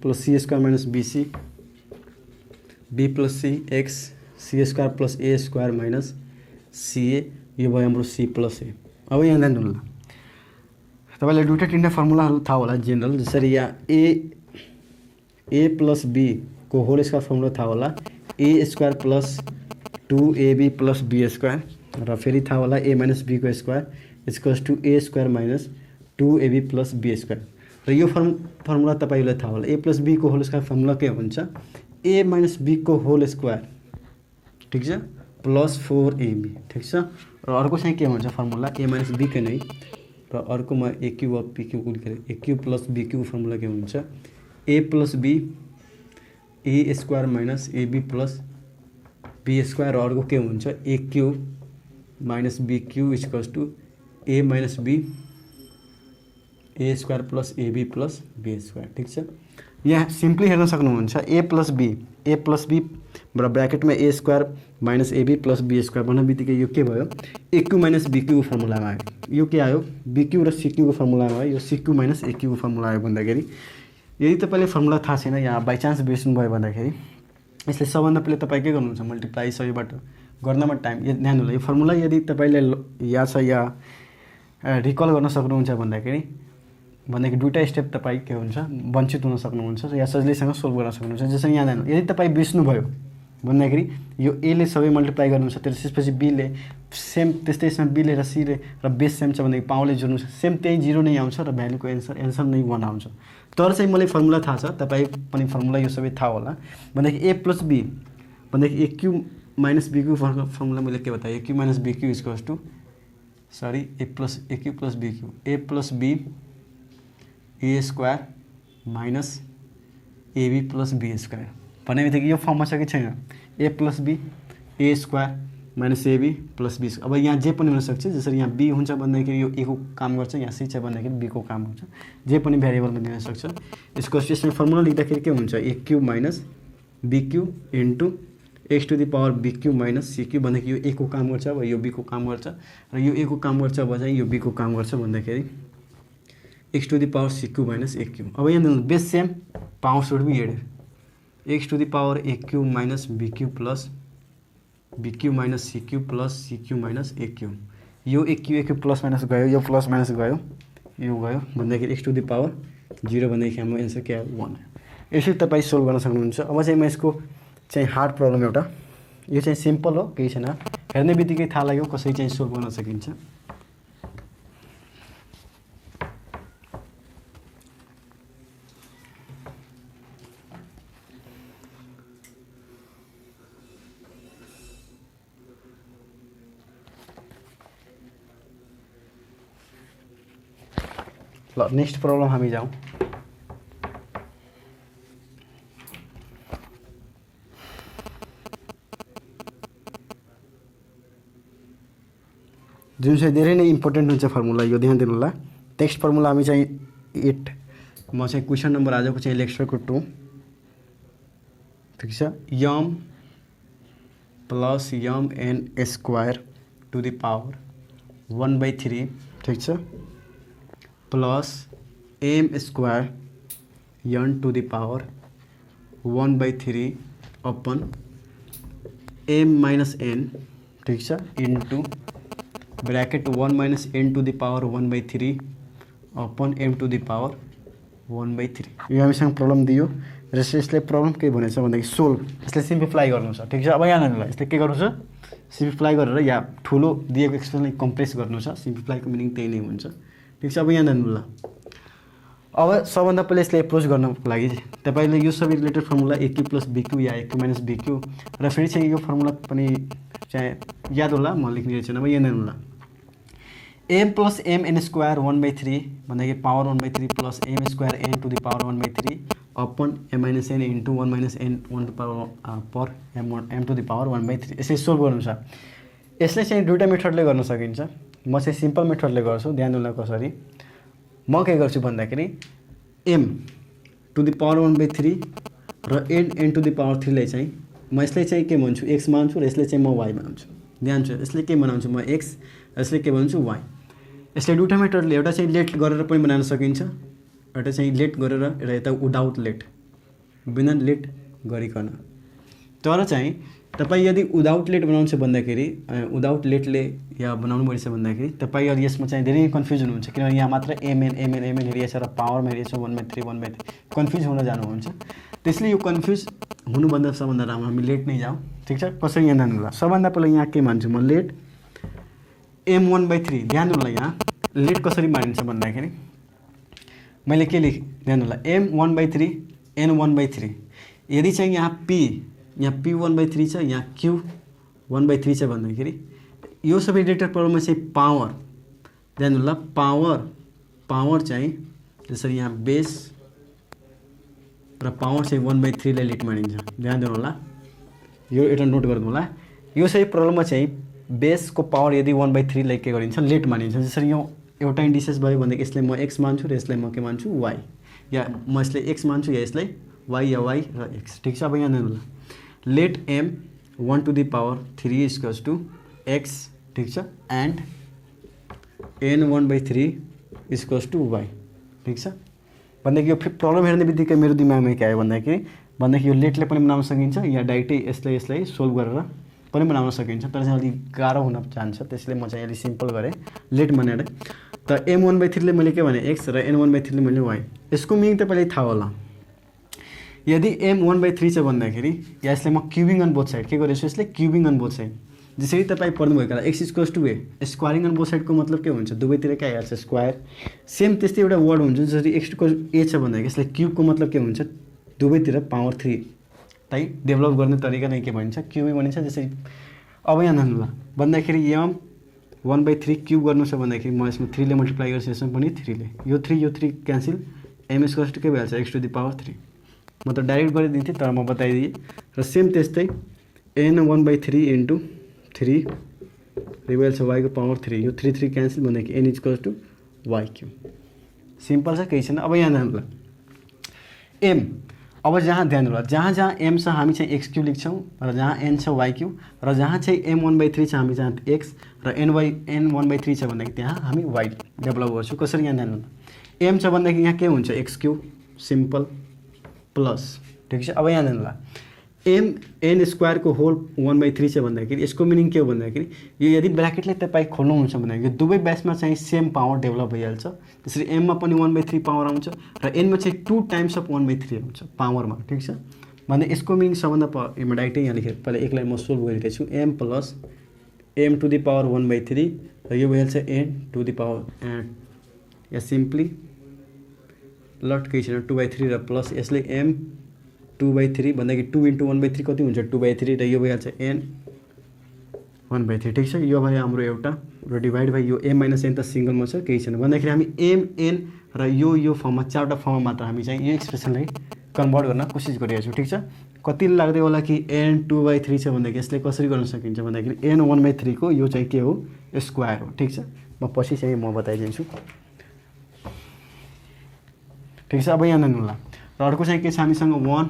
plus c square minus bc b plus c x c square plus a square minus ca यो भयो हाम्रो C plus ए। अब यहाँ ध्यान दिनु ल तपाईँलाई दुईवटा तिनवटा फर्मुलाहरू थाहा होला जेनरल, जसरी यहाँ ए प्लस बी को होल स्क्वायर फर्मुला थाहा होला a square plus 2ab plus be square र फेरि थाहा होला ए माइनस बी को square equals to a square minus 2ab plus be square. र यो फर्मुला तपाईँलाई थाहा होला ए प्लस बी को होल स्क्वायर फर्मुला के हुन्छ ए माइनस बी को होल स्क्वायर। ठिक छ, प्लस 4ab। ठिक छ, र अर्को चाहिँ के हुन्छ फर्मुला ए माइनस बी के नै र अर्कोमा a cube of p cube के अरे a cube plus b cube formula के हुन्छ a plus b a square minus AB plus be square र अर्को के हुन्छ a cube minus be cube equals to a minus b a square plus ab plus be square. ठिक छ, यहाँ simply हेर्न सक्नुहुन्छ ए प्लस बी र ब्र्याकेटमा A square minus AB plus be square भन्ने बित्तिकै यो के भयो A cube minus be cube फर्मुलामा आयो। यो के आयो बी क्यू र सी क्यूको फर्मुलामा आयो, यो सी क्यू माइनस ए क्यूको फर्मुला आयो भन्दाखेरि यदि तपाईँले फर्मुला थाहा छैन यहाँ बाई चान्स बिर्सनु भयो भन्दाखेरि यसले सबभन्दा पहिले तपाईँ के गर्नुहुन्छ मल्टिप्लाई सहीबाट गर्नमा टाइम ध्यान होला। यो फर्मुला यदि तपाईँले याद छ या रिकल गर्न सक्नुहुन्छ भन्दाखेरि दुईवटा स्टेप तपाईँ के हुन्छ वञ्चित हुन सक्नुहुन्छ या सजिलैसँग सोल्भ गर्न सक्नुहुन्छ। जसरी यहाँ जानु यदि तपाईँ बिर्स्नु भयो भन्दाखेरि यो एले सबै मल्टिप्लाई गर्नुहुन्छ त्यसपछि बीले सेम त्यस्तै यसमा बीले र सीले र बेस सेम छ भनेदेखि पावरले जोड्नु सेम त्यही 0 नै आउँछ र भ्यालुको एन्सर नै 1 आउँछ। तर चाहिँ मलाई फर्मुला थाहा छ, तपाईँ पनि फर्मुला यो सबै थाहा होला भन्दाखेरि ए प्लस बी भन्दाखेरि a cube minus be cube formula मैले के बताएँ a cube minus be cube equals to a cube plus b cube a plus b a square minus AB plus be square भन्ने बित्तिकै यो फर्ममा छ कि छैन a plus b a square minus AB plus b. अब यहाँ जे पनि हुनसक्छ, जसरी यहाँ बी हुन्छ भन्दाखेरि यो ए को काम गर्छ, यहाँ सी छ भन्दाखेरि बी को काम हुन्छ, जे पनि भेरिएबलमा दिन सक्छ। यसको यसमा फर्मुला लेख्दाखेरि के हुन्छ a cube minus b cube into x to the power b cube minus c cube भन्दाखेरि यो ए को काम गर्छ, अब यो बी को काम गर्छ र यो ए को काम गर्छ, अब चाहिँ यो बी को काम गर्छ भन्दाखेरि x to the power c cube minus a cube. अब यहाँ base same power should be added, x to the power a cube minus b cube plus b cube minus c cube plus c cube minus a cube. यो a cube plus minus गयो, यो plus minus गयो, यो गयो भन्दाखेरि x to the power 0 भन्दाखेरि हाम्रो answer के आयो 1 आयो। यसरी तपाईँ सोल्भ गर्न सक्नुहुन्छ। अब चाहिँ म यसको चाहिँ हार्ड प्रब्लम एउटा, यो चाहिँ सिम्पल हो, केही छैन, हेर्ने बित्तिकै थाहा लाग्यो कसरी चाहिँ सोल्भ गर्न सकिन्छ। ल नेक्स्ट प्रब्लम हामी जाउँ। जुन चाहिँ धेरै नै इम्पोर्टेन्ट हुन्छ फर्मुला, यो ध्यान दिनु होला। नेक्स्ट फर्मुला हामी चाहिँ 8, म चाहिँ क्वेसन नम्बर आजको चाहिँ लेक्चरको 2, ठिक छ, m plus m n square to the power 1/3, ठिक छ, plus m square n to the power 1/3 upon m minus n, ठिक छ, into bracket 1 minus n to the power 1/3 upon m to the power 1/3। यो हामीसँग problem दियो र यसले problem के भनेछ भन्दाखेरि सोल्भ, यसले सिम्प्लिफाई गर्नु छ, ठिक छ। अब यहाँ नानीलाई यसले के गर्नु छ, सिम्प्लिफाई गरेर या ठुलो दिएको एक्सप्रेसनलाई कम्प्रेस गर्नु छ। सिम्प्लिफाईको मिनिङ त्यही नै हुन्छ, ठिक छ। अब यहाँ नानीलाई अब सबभन्दा पहिले यसले एप्रोच गर्नको लागि तपाईँले यो सबै related formula a cube plus b cube या a cube minus be cube र फेरि चाहिँ यो फर्मुला पनि चाहिँ याद होला, म लेख्ने छैन। अब यहाँ नानीलाई m plus m n square 1/3 भन्दाखेरि power 1/3 plus m square n to the power 1/3 upon m minus n into 1 minus n 1 to power पर एम टु द पावर 1/3। यसरी सोल्भ गर्नु छ। यसले चाहिँ दुईवटा मेथडले गर्न सकिन्छ। म चाहिँ सिम्पल मेथडले गर्छु, ध्यान दिनु कसरी। म के गर्छु भन्दाखेरि एम टु द पावर 1/3 र एन टु द पावर 3 लाई चाहिँ म यसले चाहिँ के भन्छु एक्स मान्छु र यसले चाहिँ म वाई बनाउँछु। ध्यान छ, यसले के बनाउँछु म एक्स, यसले के भन्छु वाई। यसले दुईवटा मेथडले, एउटा चाहिँ लेट गरेर पनि बनाउन सकिन्छ, एउटा चाहिँ लेट गरेर र यता विदाउट लेट, बिना लेट गरिकन। तर चाहिँ तपाईँ यदि विदाउट लेट बनाउँछ भन्दाखेरि विदाउट लेटले या बनाउनु पर्छ भन्दाखेरि तपाईँ अब यसमा चाहिँ धेरै कन्फ्युजन हुन्छ, किनभने यहाँ मात्र एमएन एमएन एमएन हेरिएछ र पावरमा हेरिएछ 1/3 1/3 कन्फ्युज हुन जानुहुन्छ। त्यसले यो कन्फ्युज हुनुभन्दा सबभन्दा राम्रो हामी लेट नै जाउँ, ठिक छ। कसरी यहाँ जानु होला, सबभन्दा पहिला यहाँ के मान्छु म लेट एम 1/3। ध्यान दिनु होला, यहाँ लेट कसरी मानिन्छ भन्दाखेरि मैले के लेखेँ, ध्यान होला एम 1/3 एन 1/3। यदि चाहिँ यहाँ पी 1/3 छ, यहाँ क्यू 1/3 छ भन्दाखेरि यो सबै रिलेटेड प्रब्लममा चाहिँ पावर, ध्यान होला पावर चाहिँ जसरी यहाँ बेस र पावर चाहिँ 1/3 लाई लेट मानिन्छ। ध्यान दिनु होला, यो एउटा नोट गर्नु होला। यो सबै प्रब्लममा चाहिँ बेसको पावर यदि 1/3 लाई के गरिन्छ लेट मानिन्छ। जसरी यो एउटा इन्डिसेस भयो भनेदेखि यसलाई म एक्स मान्छु र यसलाई म के मान्छु वाई, या म यसलाई एक्स मान्छु या यसलाई वाई या वाई र एक्स, ठिक छ। अब यहाँ होला let m 1 to the power 3 equals to x, ठिक छ, and n 1/3 equals to y, ठिक छ। भन्दाखेरि यो प्रब्लम हेर्ने बित्तिकै मेरो दिमागमा के आयो भन्दाखेरि यो लेटले पनि बनाउन सकिन्छ या डाइरेक्टै यसलाई सोल्भ गरेर पनि बनाउन सकिन्छ, तर चाहिँ अलिक गाह्रो हुन जान्छ। त्यसले म चाहिँ अलिक सिम्पल गरेँ लेट भनेर। त एम 1/3 ले मैले के भने एक्स र एन 1/3 ले मैले वाई। यसको मिनिङ तपाईँलाई थाहा होला। यदि एम 1/3 छ भन्दाखेरि या यसले म क्युबिङ अन बोथ साइड के गरेछु, यसले क्युबिङ अन बोथ साइड। जसरी तपाईँ पढ्नुभएको होला x equals to a, squaring on both साइडको मतलब के हुन्छ, दुवैतिर के आइहाल्छ स्क्वायर। सेम त्यस्तै एउटा वर्ड हुन्छ, जसरी एक्स इक्वल्स ए छ भन्दाखेरि यसले क्युबको मतलब के हुन्छ, दुवैतिर पावर 3 ताई डेभलप गर्ने तरिका नै के भनिन्छ, क्युबै भनिन्छ। जसरी अब यहाँ जानु भन्दाखेरि एम 1/3 क्युब गर्नु छ भन्दाखेरि म यसमा 3 ले मल्टिप्लाई गर्छु, यसमा पनि 3 ले, यो 3 क्यान्सल एम स्क्वायर टू के भइहाल्छ एक्स टू द पावर 3 म त डाइरेक्ट गरिदिन्थेँ तर म बताइदिएँ र सेम त्यस्तै एन 1/3 इन्टु 3 भइहाल्छ वाई को पावर 3 यो 3 3 क्यान्सल भनेको n equal to y cube simple छ केही छैन। अब यहाँ ध्यान होला एम अब जहाँ ध्यान होला जहाँ जहाँ एम छ हामी चाहिँ एक्स क्यू लेख्छौँ र जहाँ एन छ वाई क्यू र जहाँ चाहिँ एम 1/3 छ हामी जहाँ एक्स र एन 1/3 छ भन्दाखेरि त्यहाँ हामी वाई डेभलप गर्छौँ। कसरी यहाँ ध्यान होला एम छ भन्दाखेरि यहाँ के हुन्छ एक्स क्यू सिम्पल प्लस ठिक छ। अब यहाँ ध्यान होला एम एन स्क्वायर को होल 1/3 छ भन्दाखेरि यसको मिनिङ के हो भन्दाखेरि यो यदि ब्राकेटले तपाईँ खोल्नुहुन्छ भन्दाखेरि यो दुवै ब्यासमा चाहिँ सेम पावर डेभलप भइहाल्छ। त्यसरी एममा पनि 1/3 पावर आउँछ र एनमा चाहिँ 2 टाइम्स अफ 1/3 आउँछ पावरमा ठिक छ। भने यसको मिनिङ सबभन्दा म डाइरेक्टै यहाँ लेखेँ पहिला एकलाई म सोल्भ गरिरहेको छु m plus m to the power 1/3 र यो भइहाल्छ एन टू द पावर या सिम्पली लट केही छैन 2/3 र प्लस यसले एम 2/3 भन्दाखेरि 2 इन्टु 1/3 कति हुन्छ 2/3 र यो भइहाल्छ एन 1/3 ठिक छ। यो भयो हाम्रो एउटा र डिभाइड बाई यो एम माइनस एन त सिङ्गलमा छ केही छैन भन्दाखेरि हामी एम एन र यो फर्ममा चारवटा फर्ममा मात्र हामी चाहिँ यो एक्सप्रेसनलाई कन्भर्ट गर्न कोसिस गरिरहेको छौँ ठिक छ। कतिले लाग्दै होला कि एन 2/3 छ भन्दाखेरि यसले कसरी गर्न सकिन्छ भन्दाखेरि एन 1/3 को यो चाहिँ के हो स्क्वायर हो ठिक छ। म पछि चाहिँ म बताइदिन्छु ठिक छ। अब यहाँ हेर्नु होला र अर्को चाहिँ के छ हामीसँग 1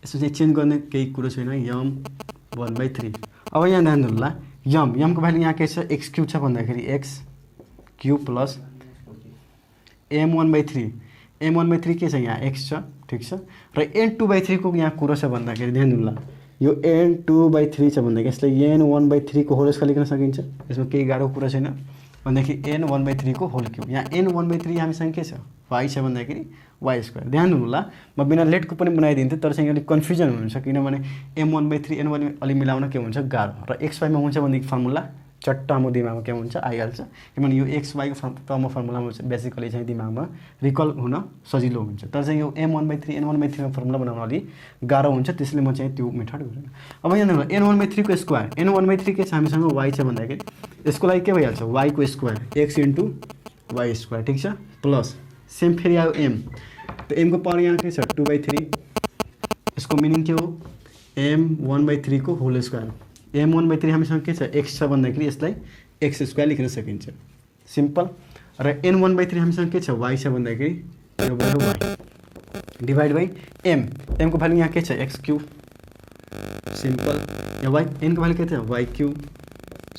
यसो चाहिँ चेन्ज गर्ने केही कुरो छैन यम 1/3। अब यहाँ ध्यान दिनु होला यम को भ्यालु यहाँ के छ एक्स क्यूब छ भन्दाखेरि एक्स क्यूब प्लस एम 1/3 के छ यहाँ एक्स छ ठिक छ र एन 2/3 को यहाँ कुरो छ भन्दाखेरि ध्यान दिनु होला यो एन 2/3 छ भन्दाखेरि यसलाई एन 1/3 को होल स्क्वायर लेख्न सकिन्छ। यसमा केही गाह्रो कुरा छैन भन्दाखेरि एन 1/3 को होल क्यूब यहाँ एन 1/3 हामीसँग के छ वाई छ भन्दाखेरि वाई स्क्वायर। ध्यान दिनु होला म बिना लेटको पनि बनाइदिन्थेँ तर चाहिँ अलिक कन्फ्युजन हुन्छ किनभने एम 1/3 एन 1 अलि मिलाउन के हुन्छ गाह्रो र एक्स वाईमा हुन्छ भनेदेखि फर्मुला चट्ट हाम्रो दिमागमा के हुन्छ आइहाल्छ किनभने यो एक्स वाईको टर्ममा फर्मुलामा बेसिकली चाहिँ दिमागमा रिकल हुन सजिलो हुन्छ तर चाहिँ यो एम 1/3 एन 1/3 मा फर्मुला बनाउन अलि गाह्रो हुन्छ त्यसैले म चाहिँ त्यो मेथड गर्दिनँ। अब यहाँ एन 1/3 को स्क्वायर एन 1/3 के छ हामीसँग वाई छ भन्दाखेरि यसको लागि के भइहाल्छ वाई को square x into y square ठिक छ प्लस सेम फेरि आयो एम त एम को पावर यहाँ के छ 2/3 यसको मिनिङ के हो एम 1/3 को होल स्क्वायर एम 1/3 हामीसँग के छ एक्स छ भन्दाखेरि यसलाई एक्स स्क्वायर लेख्न सकिन्छ सिम्पल र एन 1/3 हामीसँग के छ वाई छ भन्दाखेरि यो भयो वाई डिभाइड बाई एम को भ्यालु यहाँ के छ एक्स क्यूब सिम्पल या वाई एन को भ्यालु के छ वाई क्यूब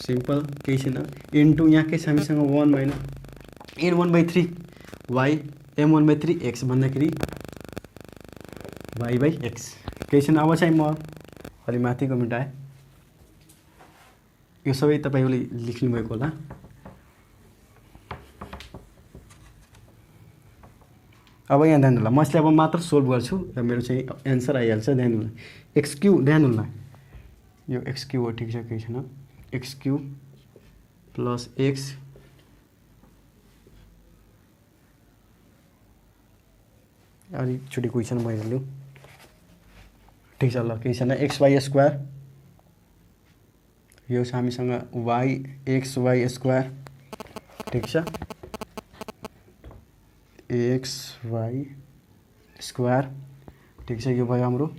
सिम्पल केही छैन इन्टु यहाँ के छ हामीसँग 1 minus n 1/3 y m 1/3 x भन्दाखेरि वाई बाई एक्स केही छैन। अब चाहिँ म अलि माथिको मेटाएँ यो सबै तपाईँले लेख्नुभएको होला अब यहाँ ध्यान होला म यसलाई अब मात्र सोल्भ गर्छु र मेरो चाहिँ एन्सर आइहाल्छ। ध्यान होला एक्स क्यू ध्यान होला यो एक्स क्यू हो ठिक छ केही छैन एक्स क्यू प्लस एक्स अलिकचोटि क्वेसन मैले लिउँ ठिक छ ल केही छैन एक्स वाई स्क्वायर यो छ हामीसँग वाई एक्स वाई स्क्वायर ठिक छ एक्स वाई स्क्वायर ठिक छ यो भयो हाम्रो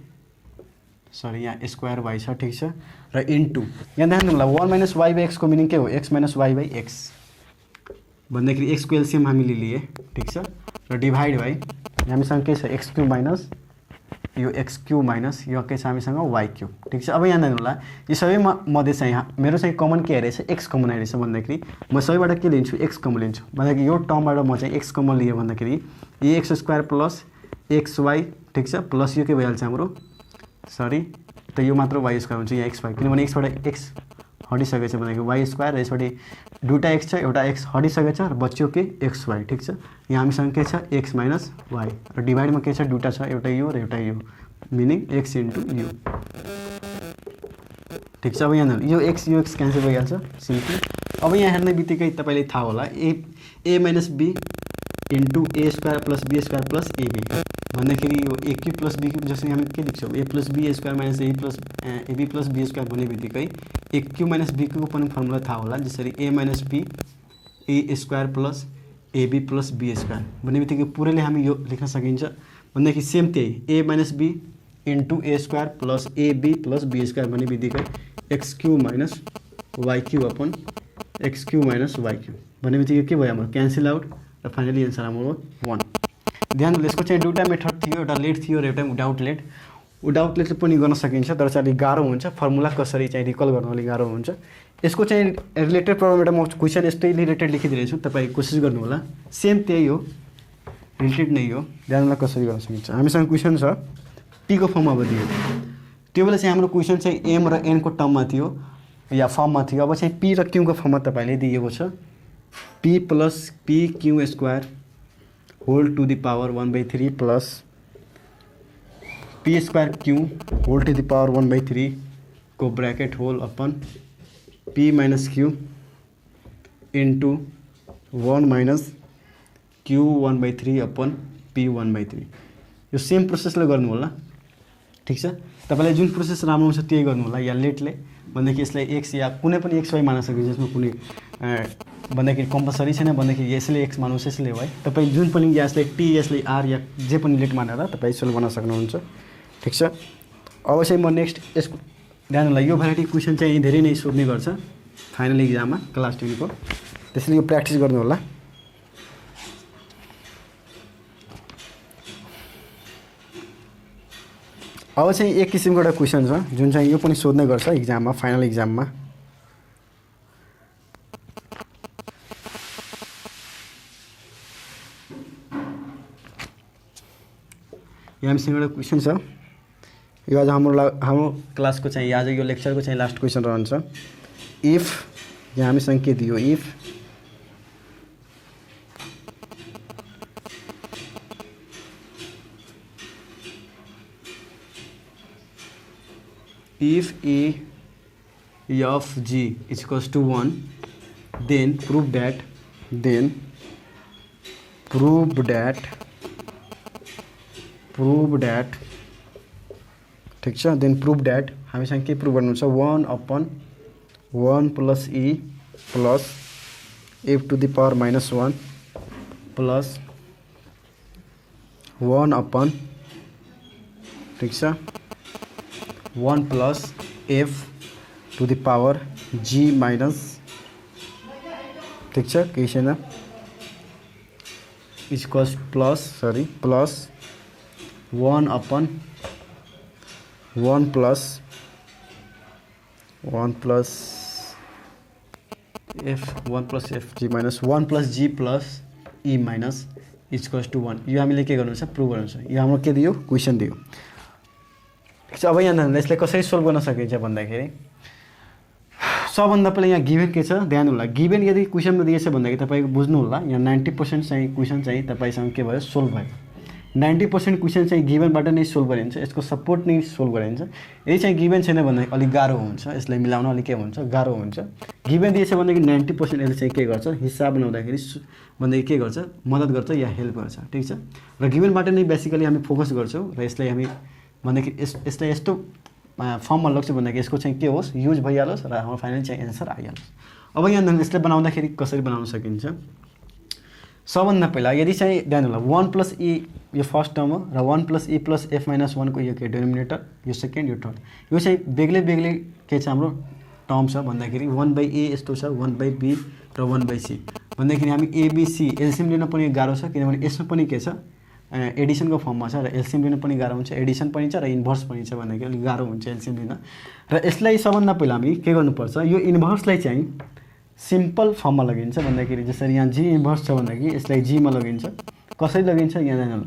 सरी यहाँ स्क्वायर वाई छ ठिक छ र इन्टु यहाँ ध्यान दिनु होला 1 माइनस वाई बाई एक्सको मिनिङ के हो x minus y by x भन्दाखेरि एक्सको एलसिएम हामीले लिए ठिक छ र डिभाइड बाई हामीसँग के छ एक्स क्यूब माइनस यो एक्स क्यूब माइनस यो के छ हामीसँग वाई क्यूब ठिक छ। अब यहाँ हेर्नु होला यो सबै मध्ये चाहिँ यहाँ मेरो चाहिँ कमन के रहेछ एक्स कमन आइरहेछ भन्दाखेरि म सबैबाट के लिन्छु एक्स कमन लिन्छु भन्दाखेरि यो टर्मबाट म चाहिँ एक्स कमन लिएँ भन्दाखेरि यो x square plus x y ठिक छ प्लस यो के भइहाल्छ हाम्रो सरी त यो मात्र वाई स्क्वायर हुन्छ यहाँ एक्स वाई किनभने एक्सबाट एक्स हटिसकेको छ भनेको वाई स्क्वायर र यसपट्टि दुईवटा एक्स छ एउटा एक्स हटिसकेको छ र बच्यो के एक्स वाई ठिक छ। यहाँ हामीसँग के छ एक्स माइनस वाई र डिभाइडमा के छ दुईवटा छ एउटा यो र एउटा यो मिनिङ एक्स इन्टु यू ठिक छ। अब यहाँ यो एक्स क्यान्सल भइहाल्छ सिम्पली। अब यहाँ हेर्ने बित्तिकै तपाईँले थाहा होला a minus b into a square plus be square plus ab भन्दाखेरि यो a cube plus b cube जसरी हामी के लेख्छौँ a plus be square minus AB plus be square भन्ने बित्तिकै ए क्यूब माइनस बी क्यूबको पनि फर्मुला थाहा होला जसरी a minus b a square plus AB plus be square भन्ने बित्तिकै पुरैले हामी यो लेख्न सकिन्छ भन्दाखेरि सेम त्यही a minus b into a square plus AB plus be square भन्ने बित्तिकै x cube minus y cube upon x cube minus y cube भन्ने बित्तिकै के भयो हाम्रो क्यान्सल आउट र फाइनली एन्सर हाम्रो 1। ध्यान दिनु यसको चाहिँ दुईवटा मेथड थियो, एउटा लेट थियो र एउटा विदाउट लेट। विदाउट लेट पनि गर्न सकिन्छ तर चाहिँ अलिक गाह्रो हुन्छ, फर्मुला कसरी चाहिँ रिकल गर्न अलिक गाह्रो हुन्छ। यसको चाहिँ रिलेटेड प्रब्लम एउटा म क्वेसन यस्तै रिलेटेड लेखिदिएको छु, तपाईँ कोसिस गर्नु होला। सेम त्यही हो, रिलेटेड नै हो, ध्यानलाई कसरी गर्न सकिन्छ। हामीसँग क्वेसन छ पीको फर्ममा अब दियो, त्यो बेला चाहिँ हाम्रो क्वेसन चाहिँ एम र एनको टर्ममा थियो या फर्ममा थियो। अब चाहिँ पी र क्यूको फर्ममा तपाईँले दिएको छ P plus P Q square whole to the power 1/3 plus P square Q whole to the power 1/3 को bracket whole upon P minus Q into 1 minus Q 1/3 upon P 1/3। यो सेम प्रोसेसले गर्नु होला, ठीक छ। तपाईलाई जुन प्रोसेस राम्रो हुन्छ त्यही गर्नु होला। या लेटले भन्दाखेरि यसलाई एक्स या कुनै पनि एक्स वाई मान्न सकिन्छ, यसमा कुनै भन्दाखेरि कम्पलसरी छैन। भन्दाखेरि यसले एक्स मान्नुहोस्, यसले वाई, तपाईँ जुन पनि या यसलाई टी यसले आर या जे पनि लेट मानेर तपाईँ सोल्भ गर्न सक्नुहुन्छ, ठीक छ। अब चाहिँ म नेक्स्ट यसको ध्यान होला, यो भेराइटी क्वेसन चाहिँ धेरै नै सोध्ने गर्छ फाइनल इक्जाममा क्लास 10 को, त्यसैले यो प्र्याक्टिस गर्नु होला। अब चाहिँ एक किसिमको एउटा क्वेसन छ जुन चाहिँ यो पनि सोध्ने गर्छ इक्जाममा, फाइनल इक्जाममा। यो हामीसँग एउटा क्वेसन छ, यो आज हाम्रो क्लासको चाहिँ आज यो लेक्चरको चाहिँ लास्ट क्वेसन रहन्छ। इफ यहाँ हामीसँग के दियो, if a of g is equals to 1 then prove that ठीक छ। देन प्रूभ दैट हामीसँग के प्रूभ गर्नु छ, 1/1 plus e plus f to the power -1 plus 1/, ठीक छ, 1 plus f to the power g minus, ठीक छ, केही छैन, equals plus 1/1 plus f g minus 1 plus g plus e minus equals to 1। यो हामीले के गर्नु छ, प्रुभ गर्नु छ। यो हाम्रो के दियो, क्वेसन दियो। अब यहाँ यसलाई कसरी सोल्भ गर्न सकिन्छ भन्दाखेरि सबभन्दा पहिला यहाँ गिभन के छ ध्यान होला। गिभन यदि क्वेसनमा दिएछ भन्दाखेरि तपाईँको बुझ्नु होला, यहाँ 90% चाहिँ क्वेसन चाहिँ तपाईँसँग के भयो, सोल्भ भयो। 90% क्वेसन चाहिँ गिभनबाट नै सोल्भ गरिन्छ, यसको सपोर्ट नै सोल्भ गरिन्छ। यदि चाहिँ गिभन छैन भन्दाखेरि अलिक गाह्रो हुन्छ, यसलाई मिलाउन अलिक के हुन्छ, गाह्रो हुन्छ। गिभन दिएछ भनेदेखि 90% यसले चाहिँ के गर्छ, हिसाब बनाउँदाखेरि भन्दाखेरि के गर्छ, मद्दत गर्छ या हेल्प गर्छ, ठिक छ। र गिभनबाट नै बेसिकली हामी फोकस गर्छौँ र यसलाई हामी भन्दाखेरि यसलाई यस्तो फर्ममा लग्छ भन्दाखेरि यसको चाहिँ के होस्, युज भइहालोस् र हाम्रो फाइनल चाहिँ एन्सर आइहालोस्। अब यहाँ यसलाई बनाउँदाखेरि कसरी बनाउन सकिन्छ, सबभन्दा पहिला यदि चाहिँ ध्यान होला 1 प्लस e यो फर्स्ट टर्म हो र 1 plus e plus f minus 1 को यो के डेनोमिनेटर, यो सेकेन्ड, यो थर्ड, यो चाहिँ बेग्लै के छ हाम्रो टर्म छ भन्दाखेरि 1/a यस्तो छ, 1/b र 1/c भन्दाखेरि हामी एबीसी एलसीएम लिन पनि गाह्रो छ, किनभने यसमा पनि के छ, एडिसनको फर्ममा छ र एलसीएम लिन पनि गाह्रो हुन्छ, एडिसन पनि छ र इन्भर्स पनि छ भन्दाखेरि अलिक गाह्रो हुन्छ एलसीएम लिन। र यसलाई सबभन्दा पहिला हामी के गर्नुपर्छ, यो इन्भर्सलाई चाहिँ सिम्पल फर्ममा लगिन्छ भन्दाखेरि जसरी यहाँ जी इन्भर्स छ भन्दाखेरि यसलाई जीमा लगिन्छ। कसरी लगिन्छ यहाँ जानु,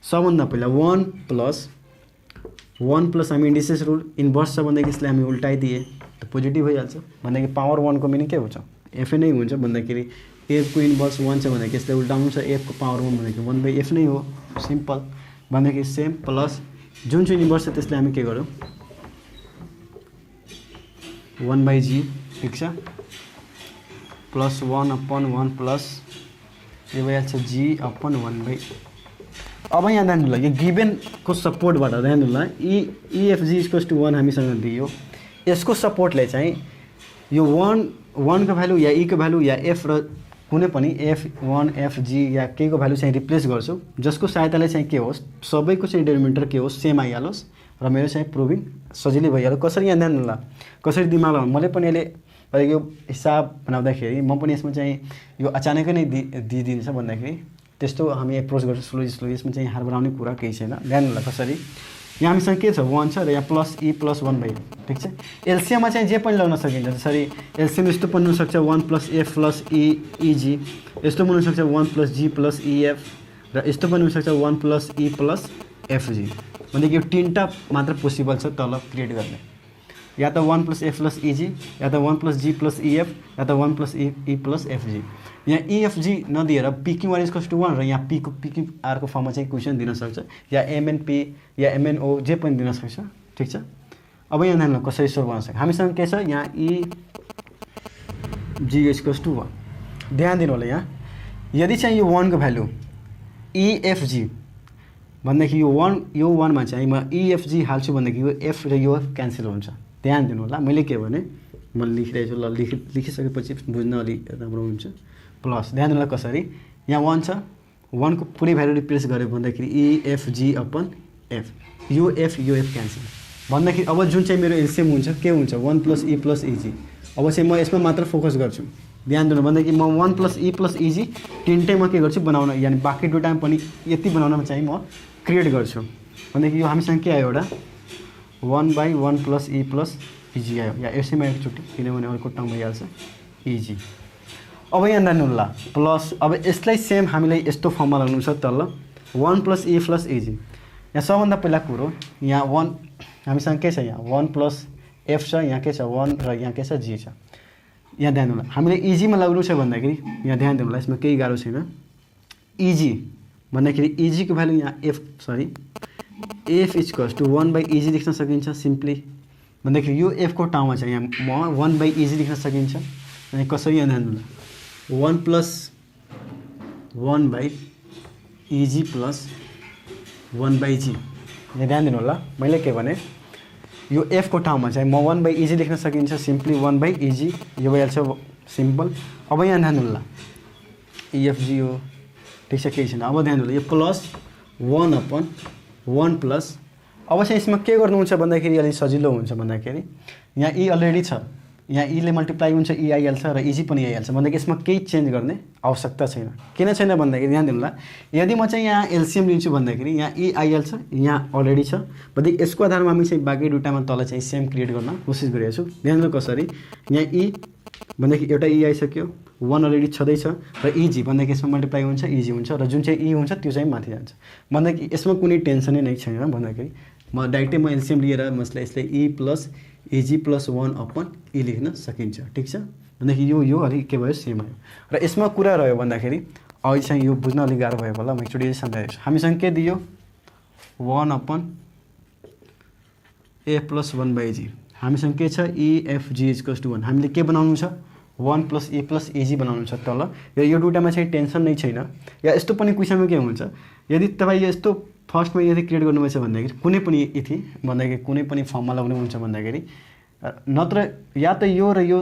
सबभन्दा पहिला 1 प्लस हामी इन्डिसेस रुल, इन्भर्स छ भन्दाखेरि यसलाई हामी उल्टाइदिए त पोजिटिभ भइहाल्छ। भन्दाखेरि पावर 1 को मिनिङ के हुन्छ, एफ नै हुन्छ। भन्दाखेरि एफ को इन्भर्स 1 छ भन्दाखेरि यसलाई उल्टाउनु छ, एफ को पावर 1 भनेको 1/f नै हो, सिम्पल। भन्दाखेरि सेम प्लस जुन चाहिँ इन्भर्स छ त्यसलाई हामी के गरौँ, 1/g, ठिक छ, प्लस 1/1 प्लस यो भइहाल्छ g/1/। अब यहाँ ध्यान होला, यो गिभनको सपोर्टबाट ध्यान होला, EFG इक्वल्स टू 1 हामीसँग दियो, यसको सपोर्टले चाहिँ यो 1 को भ्यालु या e को भ्यालु या f र कुनै पनि f1 fg या केको भ्यालु चाहिँ रिप्लेस गर्छु जसको सहायताले चाहिँ के होस् सबैको चाहिँ डेनोमिनेटर के होस् सेम आइहालोस् र मेरो चाहिँ प्रुभिङ सजिलै भइहाल्यो। कसरी यहाँ ध्यान होला कसरी दिमाग लगाउनु मैले पनि अहिले यो हिसाब बनाउँदाखेरि म पनि यसमा चाहिँ यो अचानकै नै दिइदिन्छ भन्दाखेरि त्यस्तो हामी एप्रोच गर्छौँ स्लो यसमा चाहिँ हार बनाउने कुरा केही छैन। ध्यान होला कसरी यहाँ हामीसँग के छ 1 छ र यहाँ प्लस ई प्लस 1 भयो ठिक छ। एलसिएममा चाहिँ जे पनि लगाउन सकिन्छ जसरी एलसिएम यस्तो पनि हुनसक्छ 1 प्लस एफ प्लस इजी यस्तो पनि हुनसक्छ 1 प्लस जी प्लस इएफ र यस्तो पनि हुनसक्छ 1 प्लस ई प्लस एफजी भनेको यो तीनटा मात्र पोसिबल छ तल क्रिएट गर्ने या त 1 प्लस एफ प्लस इजी या त 1 प्लस जी प्लस इएफ या त 1 प्लस ई प्लस एफजी। यहाँ इएफजी नदिएर पिक्यू आर इक्वल्स टु 1 र यहाँ पिक्यू आरको फर्ममा चाहिँ क्वेसन दिन सक्छ या एमएनपी या एमएनओ जे पनि दिन सक्छ ठिक छ। अब यहाँ ध्यान कसरी सोल्भ गर्न सक्छ हामीसँग के छ यहाँ ई जी इक्वल्स टु 1 ध्यान दिनु होला यहाँ यदि चाहिँ यो 1 को भ्यालु इएफजी भन्दाखेरि यो 1 मा चाहिँ म इएफजी हाल्छु भन्दाखेरि यो एफ र यो क्यान्सल हुन्छ। ध्यान दिनु होला मैले के भने म लेखिरहेछु ल लेखिसकेपछि बुझ्न अलि राम्रो हुन्छ। प्लस ध्यान दिनु होला कसरी यहाँ 1 छ 1 को पुरै भ्यालु रिप्लेस गर्यो भन्दाखेरि इएफजी अपन एफ यो एफ क्यान्सल भन्दाखेरि अब जुन चाहिँ मेरो एलसिएम हुन्छ के हुन्छ 1 प्लस ई प्लस इजी। अब चाहिँ म यसमा मात्र फोकस गर्छु। ध्यान दिनु भन्दाखेरि म 1 प्लस ई प्लस इजी तिनटैमा के गर्छु बनाउन यानि बाँकी दुईटामा पनि यति बनाउनमा चाहिँ म क्रिएट गर्छु भन्दाखेरि यो हामीसँग के आयो एउटा 1/1 प्लस ई प्लस इजी आयो या यसैमा एकचोटि किनभने अर्को टर्म भइहाल्छ इजी। अब यहाँ ध्यान होला प्लस अब यसलाई सेम हामीलाई यस्तो फर्ममा लगाउनु छ तल 1 प्लस ई प्लस इजी। यहाँ सबभन्दा पहिला कुरो यहाँ 1 हामीसँग के छ यहाँ 1 प्लस एफ छ यहाँ के छ 1 र यहाँ के छ जी छ। यहाँ ध्यान होला हामीले इजीमा लगाउनु छ भन्दाखेरि यहाँ ध्यान दिनु होला यसमा केही गाह्रो छैन। इजी भन्दाखेरि इजीको भ्यालु यहाँ एफ इक्वल्स टु 1/इजी लेख्न सकिन्छ सिम्पली भन्दाखेरि यो एफको ठाउँमा चाहिँ यहाँ म 1/इजी लेख्न सकिन्छ अनि कसरी यहाँ ध्यान होला 1 प्लस 1/इजी प्लस 1/जी। यहाँ ध्यान दिनु होला मैले के भने यो एफको ठाउँमा चाहिँ म 1/इजी लेख्न सकिन्छ सिम्पली 1/इजी यो भइहाल्छ सिम्पल। अब यहाँ ध्यान होला इएफजी हो ठिक छ केही छैन। अब ध्यान होला यो प्लस 1/1 प्लस अब चाहिँ यसमा के गर्नुहुन्छ भन्दाखेरि अलि सजिलो हुन्छ भन्दाखेरि यहाँ ई अलरेडी छ यहाँ ईले मल्टिप्लाई हुन्छ ई आइहाल्छ र इजी पनि आइहाल्छ भन्दाखेरि यसमा केही चेन्ज गर्ने आवश्यकता छैन। किन छैन भन्दाखेरि ध्यान दिनु होला यदि म चाहिँ यहाँ एलसिएम लिन्छु भन्दाखेरि यहाँ ई आइहाल्छ यहाँ अलरेडी छ भन्दाखेरि यसको आधारमा हामी चाहिँ बाँकी दुईटामा तल चाहिँ सेम क्रिएट गर्न कोसिस गरिरहेको छु। ध्यान दिनु कसरी यहाँ ई भन्दाखेरि एउटा ई आइसक्यो 1 अलरेडी छँदैछ र इजी भन्दाखेरि यसमा मल्टिप्लाई हुन्छ इजी हुन्छ र जुन चाहिँ ई हुन्छ त्यो चाहिँ माथि जान्छ भन्दाखेरि यसमा कुनै टेन्सनै नै छैन। भन्दाखेरि म डाइरेक्टै म एलसिएम लिएर यसलाई ई प्लस इजी प्लस 1/ई लेख्न सकिन्छ ठिक छ भन्दाखेरि यो अलिक के भयो सेम आयो। र यसमा कुरा रह्यो भन्दाखेरि अहिले चाहिँ यो बुझ्न अलिक गाह्रो भयो होला म एकचोटि सम्झाइदिन्छु। हामीसँग के दियो 1/a प्लस 1/जी हामीसँग के छ इएफजी इक्वल्स टु 1 हामीले के बनाउनु छ 1 प्लस ई प्लस इजी बनाउनु छ तल यो दुईटामा चाहिँ टेन्सन नै छैन। या यस्तो पनि क्वेसनमा के हुन्छ यदि तपाईँ यस्तो फर्स्टमा यदि क्रिएट गर्नुभएछ भन्दाखेरि कुनै पनि यति भन्दाखेरि कुनै पनि फर्ममा लगाउनु हुन्छ भन्दाखेरि नत्र या त यो र यो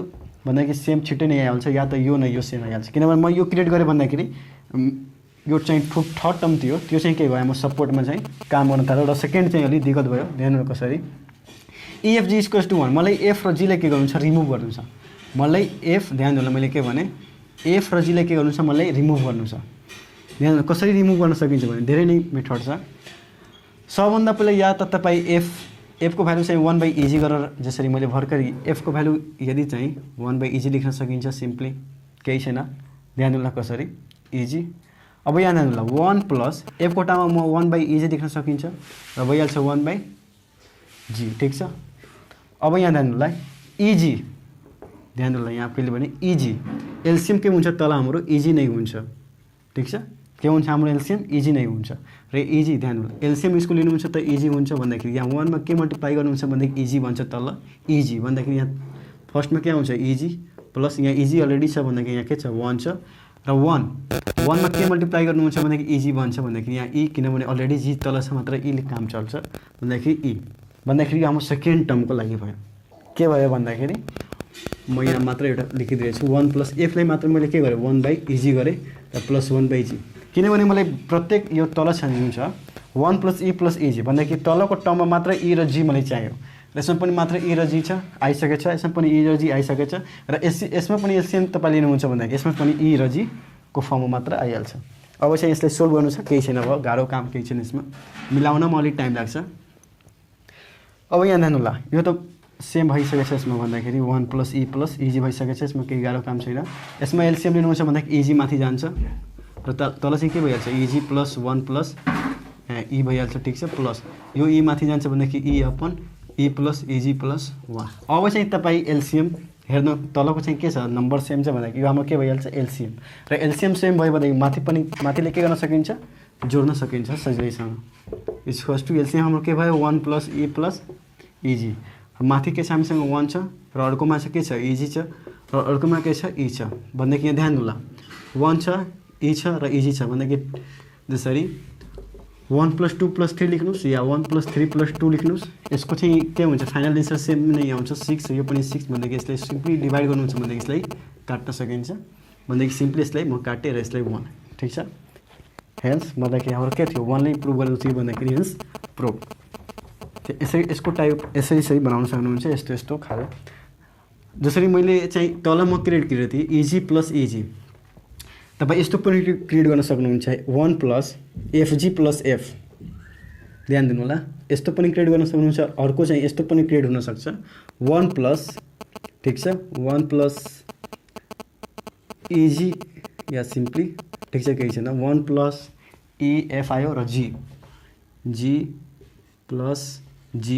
भन्दाखेरि सेम छिट्टै नै आइहाल्छ या त यो न यो सेम आइहाल्छ। किनभने म यो क्रिएट गरेँ भन्दाखेरि यो चाहिँ थर्ड टर्म थियो त्यो चाहिँ के भयो म सपोर्टमा चाहिँ काम गर्न थाल्यो र सेकेन्ड चाहिँ अलिक दिक्कत भयो। ध्यान कसरी इएफजी इक्वल्स टु 1 मलाई एफ र जीलाई के गर्नु छ रिमुभ गर्नु छ मलाई एफ ध्यान होला मैले के भने एफ र जीलाई के गर्नु छ मलाई रिमुभ गर्नु छ। ध्यान कसरी रिमुभ गर्न सकिन्छ भने धेरै नै मेथड छ। सबभन्दा पहिला या त तपाईँ एफको भ्यालु चाहिँ 1/इजी गरेर जसरी मैले भर्खर एफको भ्यालु यदि चाहिँ 1/इजी लेख्न सकिन्छ सिम्पली केही छैन। ध्यान होला कसरी इजी। अब यहाँ ध्यान होला 1 प्लस एफको ठाउँमा म 1/इजी लेख्न सकिन्छ र भइहाल्छ 1/जी ठिक छ। अब यहाँ ध्यान होला इजी ध्यान होला यहाँ कहिले भने इजी एलसिएम के हुन्छ तल हाम्रो इजी नै हुन्छ ठिक छ। के हुन्छ हाम्रो एलसिएम इजी नै हुन्छ र इजी ध्यान होला एलसिएम यसको लिनुहुन्छ त इजी हुन्छ भन्दाखेरि यहाँ 1 मा के मल्टिप्लाई गर्नुहुन्छ भन्दाखेरि इजी भन्छ तल इजी भन्दाखेरि यहाँ फर्स्टमा के आउँछ इजी प्लस यहाँ इजी अलरेडी छ भन्दाखेरि यहाँ के छ 1 छ र 1 मा के मल्टिप्लाई गर्नुहुन्छ भन्दाखेरि इजी भन्छ भन्दाखेरि यहाँ ई किनभने अलरेडी जी तल छ मात्र ईले काम चल्छ भन्दाखेरि ई भन्दाखेरि हाम्रो सेकेन्ड टर्मको लागि भयो के भयो भन्दाखेरि म यहाँ मात्र एउटा लेखिदिएको छु 1 प्लस एफलाई मात्र मैले के गरेँ 1/eg गरेँ र प्लस 1/g किनभने मलाई प्रत्येक यो तल छ नि छ 1 प्लस e प्लस eg भन्दाखेरि तलको टर्ममा मात्र e र g मलाई चाहियो र यसमा पनि मात्र e र g छ आइसकेछ यसमा पनि e र g आइसकेछ र यसमा पनि एलसीएम तपाईँ लिनुहुन्छ भन्दाखेरि यसमा पनि e र g को फर्ममा मात्र आइहाल्छ। अब चाहिँ यसलाई सोल्भ गर्नु छ केही छैन भयो गाह्रो काम केही छैन यसमा मिलाउनमा अलिक टाइम लाग्छ। अब यहाँ ध्यान होला यो त सेम भइसकेछ यसमा भन्दाखेरि 1 प्लस e प्लस eg भइसकेछ यसमा केही गाह्रो काम छैन। यसमा एलसीएम लिनुहुन्छ भन्दाखेरि eg माथि जान्छ र तल चाहिँ के भइहाल्छ eg प्लस 1 प्लस e भइहाल्छ ठिक छ प्लस यो e माथि जान्छ भन्दाखेरि e upon e plus eg plus 1। अब चाहिँ तपाईँ एलसीएम हेर्नु तलको चाहिँ के छ नम्बर सेम छ भन्दाखेरि यो हाम्रो के भइहाल्छ एलसीएम र एलसीएम सेम भयो भनेदेखि माथिले के गर्न सकिन्छ जोड्न सकिन्छ सजिलैसँग। इक्वल्स टु एलसीएम हाम्रो के भयो 1 प्लस e प्लस eg माथि के छ हामीसँग 1 छ र अर्कोमा चाहिँ के छ eg छ र अर्कोमा के छ e छ भन्दाखेरि यहाँ ध्यान होला 1 छ e छ र eg छ भन्दाखेरि जसरी 1 प्लस 2 प्लस 3 लेख्नुहोस् या 1 प्लस 3 प्लस 2 लेख्नुहोस् यसको चाहिँ के हुन्छ फाइनल एन्सर सेम नै आउँछ 6 यो पनि 6 भन्दाखेरि यसलाई सिम्पली डिभाइड गर्नुहुन्छ भन्दाखेरि यसलाई काट्न सकिन्छ भन्दाखेरि सिम्पली यसलाई म काटेँ र यसलाई 1 ठिक छ। हेन्स भन्दाखेरि हाम्रो के थियो 1 ले प्रुभ गरेको थियो भन्दाखेरि हेन्स प्रुभ यसरी यसको टाइप यसरी बनाउन सक्नुहुन्छ यस्तो यस्तो खाले जसरी मैले चाहिँ तल म क्रिएट गरेको थिएँ eg प्लस eg तपाईँ यस्तो पनि क्रिएट गर्न सक्नुहुन्छ 1 प्लस fg प्लस f ध्यान दिनु होला यस्तो पनि क्रिएट गर्न सक्नुहुन्छ अर्को चाहिँ यस्तो पनि क्रिएट हुन सक्छ 1 प्लस ठिक छ 1 प्लस eg या सिम्पली ठिक छ केही छैन 1 प्लस e f आयो र g plus g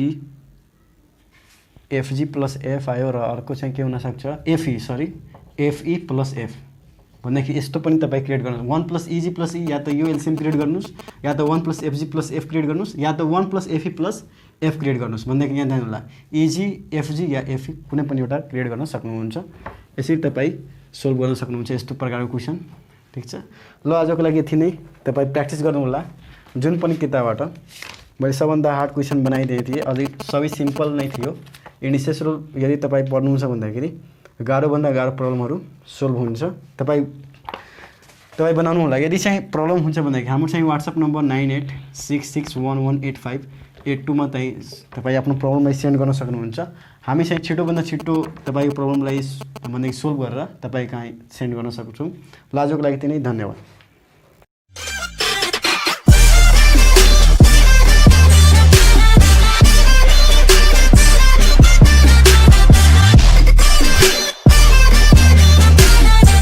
fg plus f आयो र अर्को चाहिँ के हुन सक्छ fe प्लस f भन्दाखेरि यस्तो पनि तपाईँ क्रिएट गर्नुहोस् 1 प्लस eg प्लस e या त यो एलसीएम क्रिएट गर्नुहोस् या त 1 plus fg plus f create गर्नुहोस् या त 1 plus fe plus f create गर्नुहोस् भन्दाखेरि यहाँ ध्यान होला eg fg या fe कुनै पनि एउटा क्रिएट गर्न सक्नुहुन्छ। यसरी तपाईँ सोल्भ गर्न सक्नुहुन्छ यस्तो प्रकारको क्वेसन ठिक छ। ल आजको लागि यति नै तपाईँ प्र्याक्टिस गर्नु होला जुन पनि किताबबाट मैले सबभन्दा हार्ड क्वेसन बनाइदिएको थिएँ अझै सबै सिम्पल नै थियो। इन्डिसेस रुल यदि तपाईँ पढ्नुहुन्छ भन्दाखेरि गाह्रोभन्दा गाह्रो प्रब्लमहरू सोल्भ हुन्छ। तपाईँ बनाउनु होला यदि चाहिँ प्रब्लम हुन्छ भनेदेखि हाम्रो चाहिँ व्हाट्सएप नम्बर 9866118582 मा तपाईँ आफ्नो प्रब्लमलाई सेन्ड गर्न सक्नुहुन्छ। हामी चाहिँ छिटोभन्दा छिटो तपाईँको प्रब्लमलाई सोल्भ गरेर तपाईँ कहाँ सेन्ड गर्न सक्छौँ। ल आजको लागि त्यही नै धन्यवाद।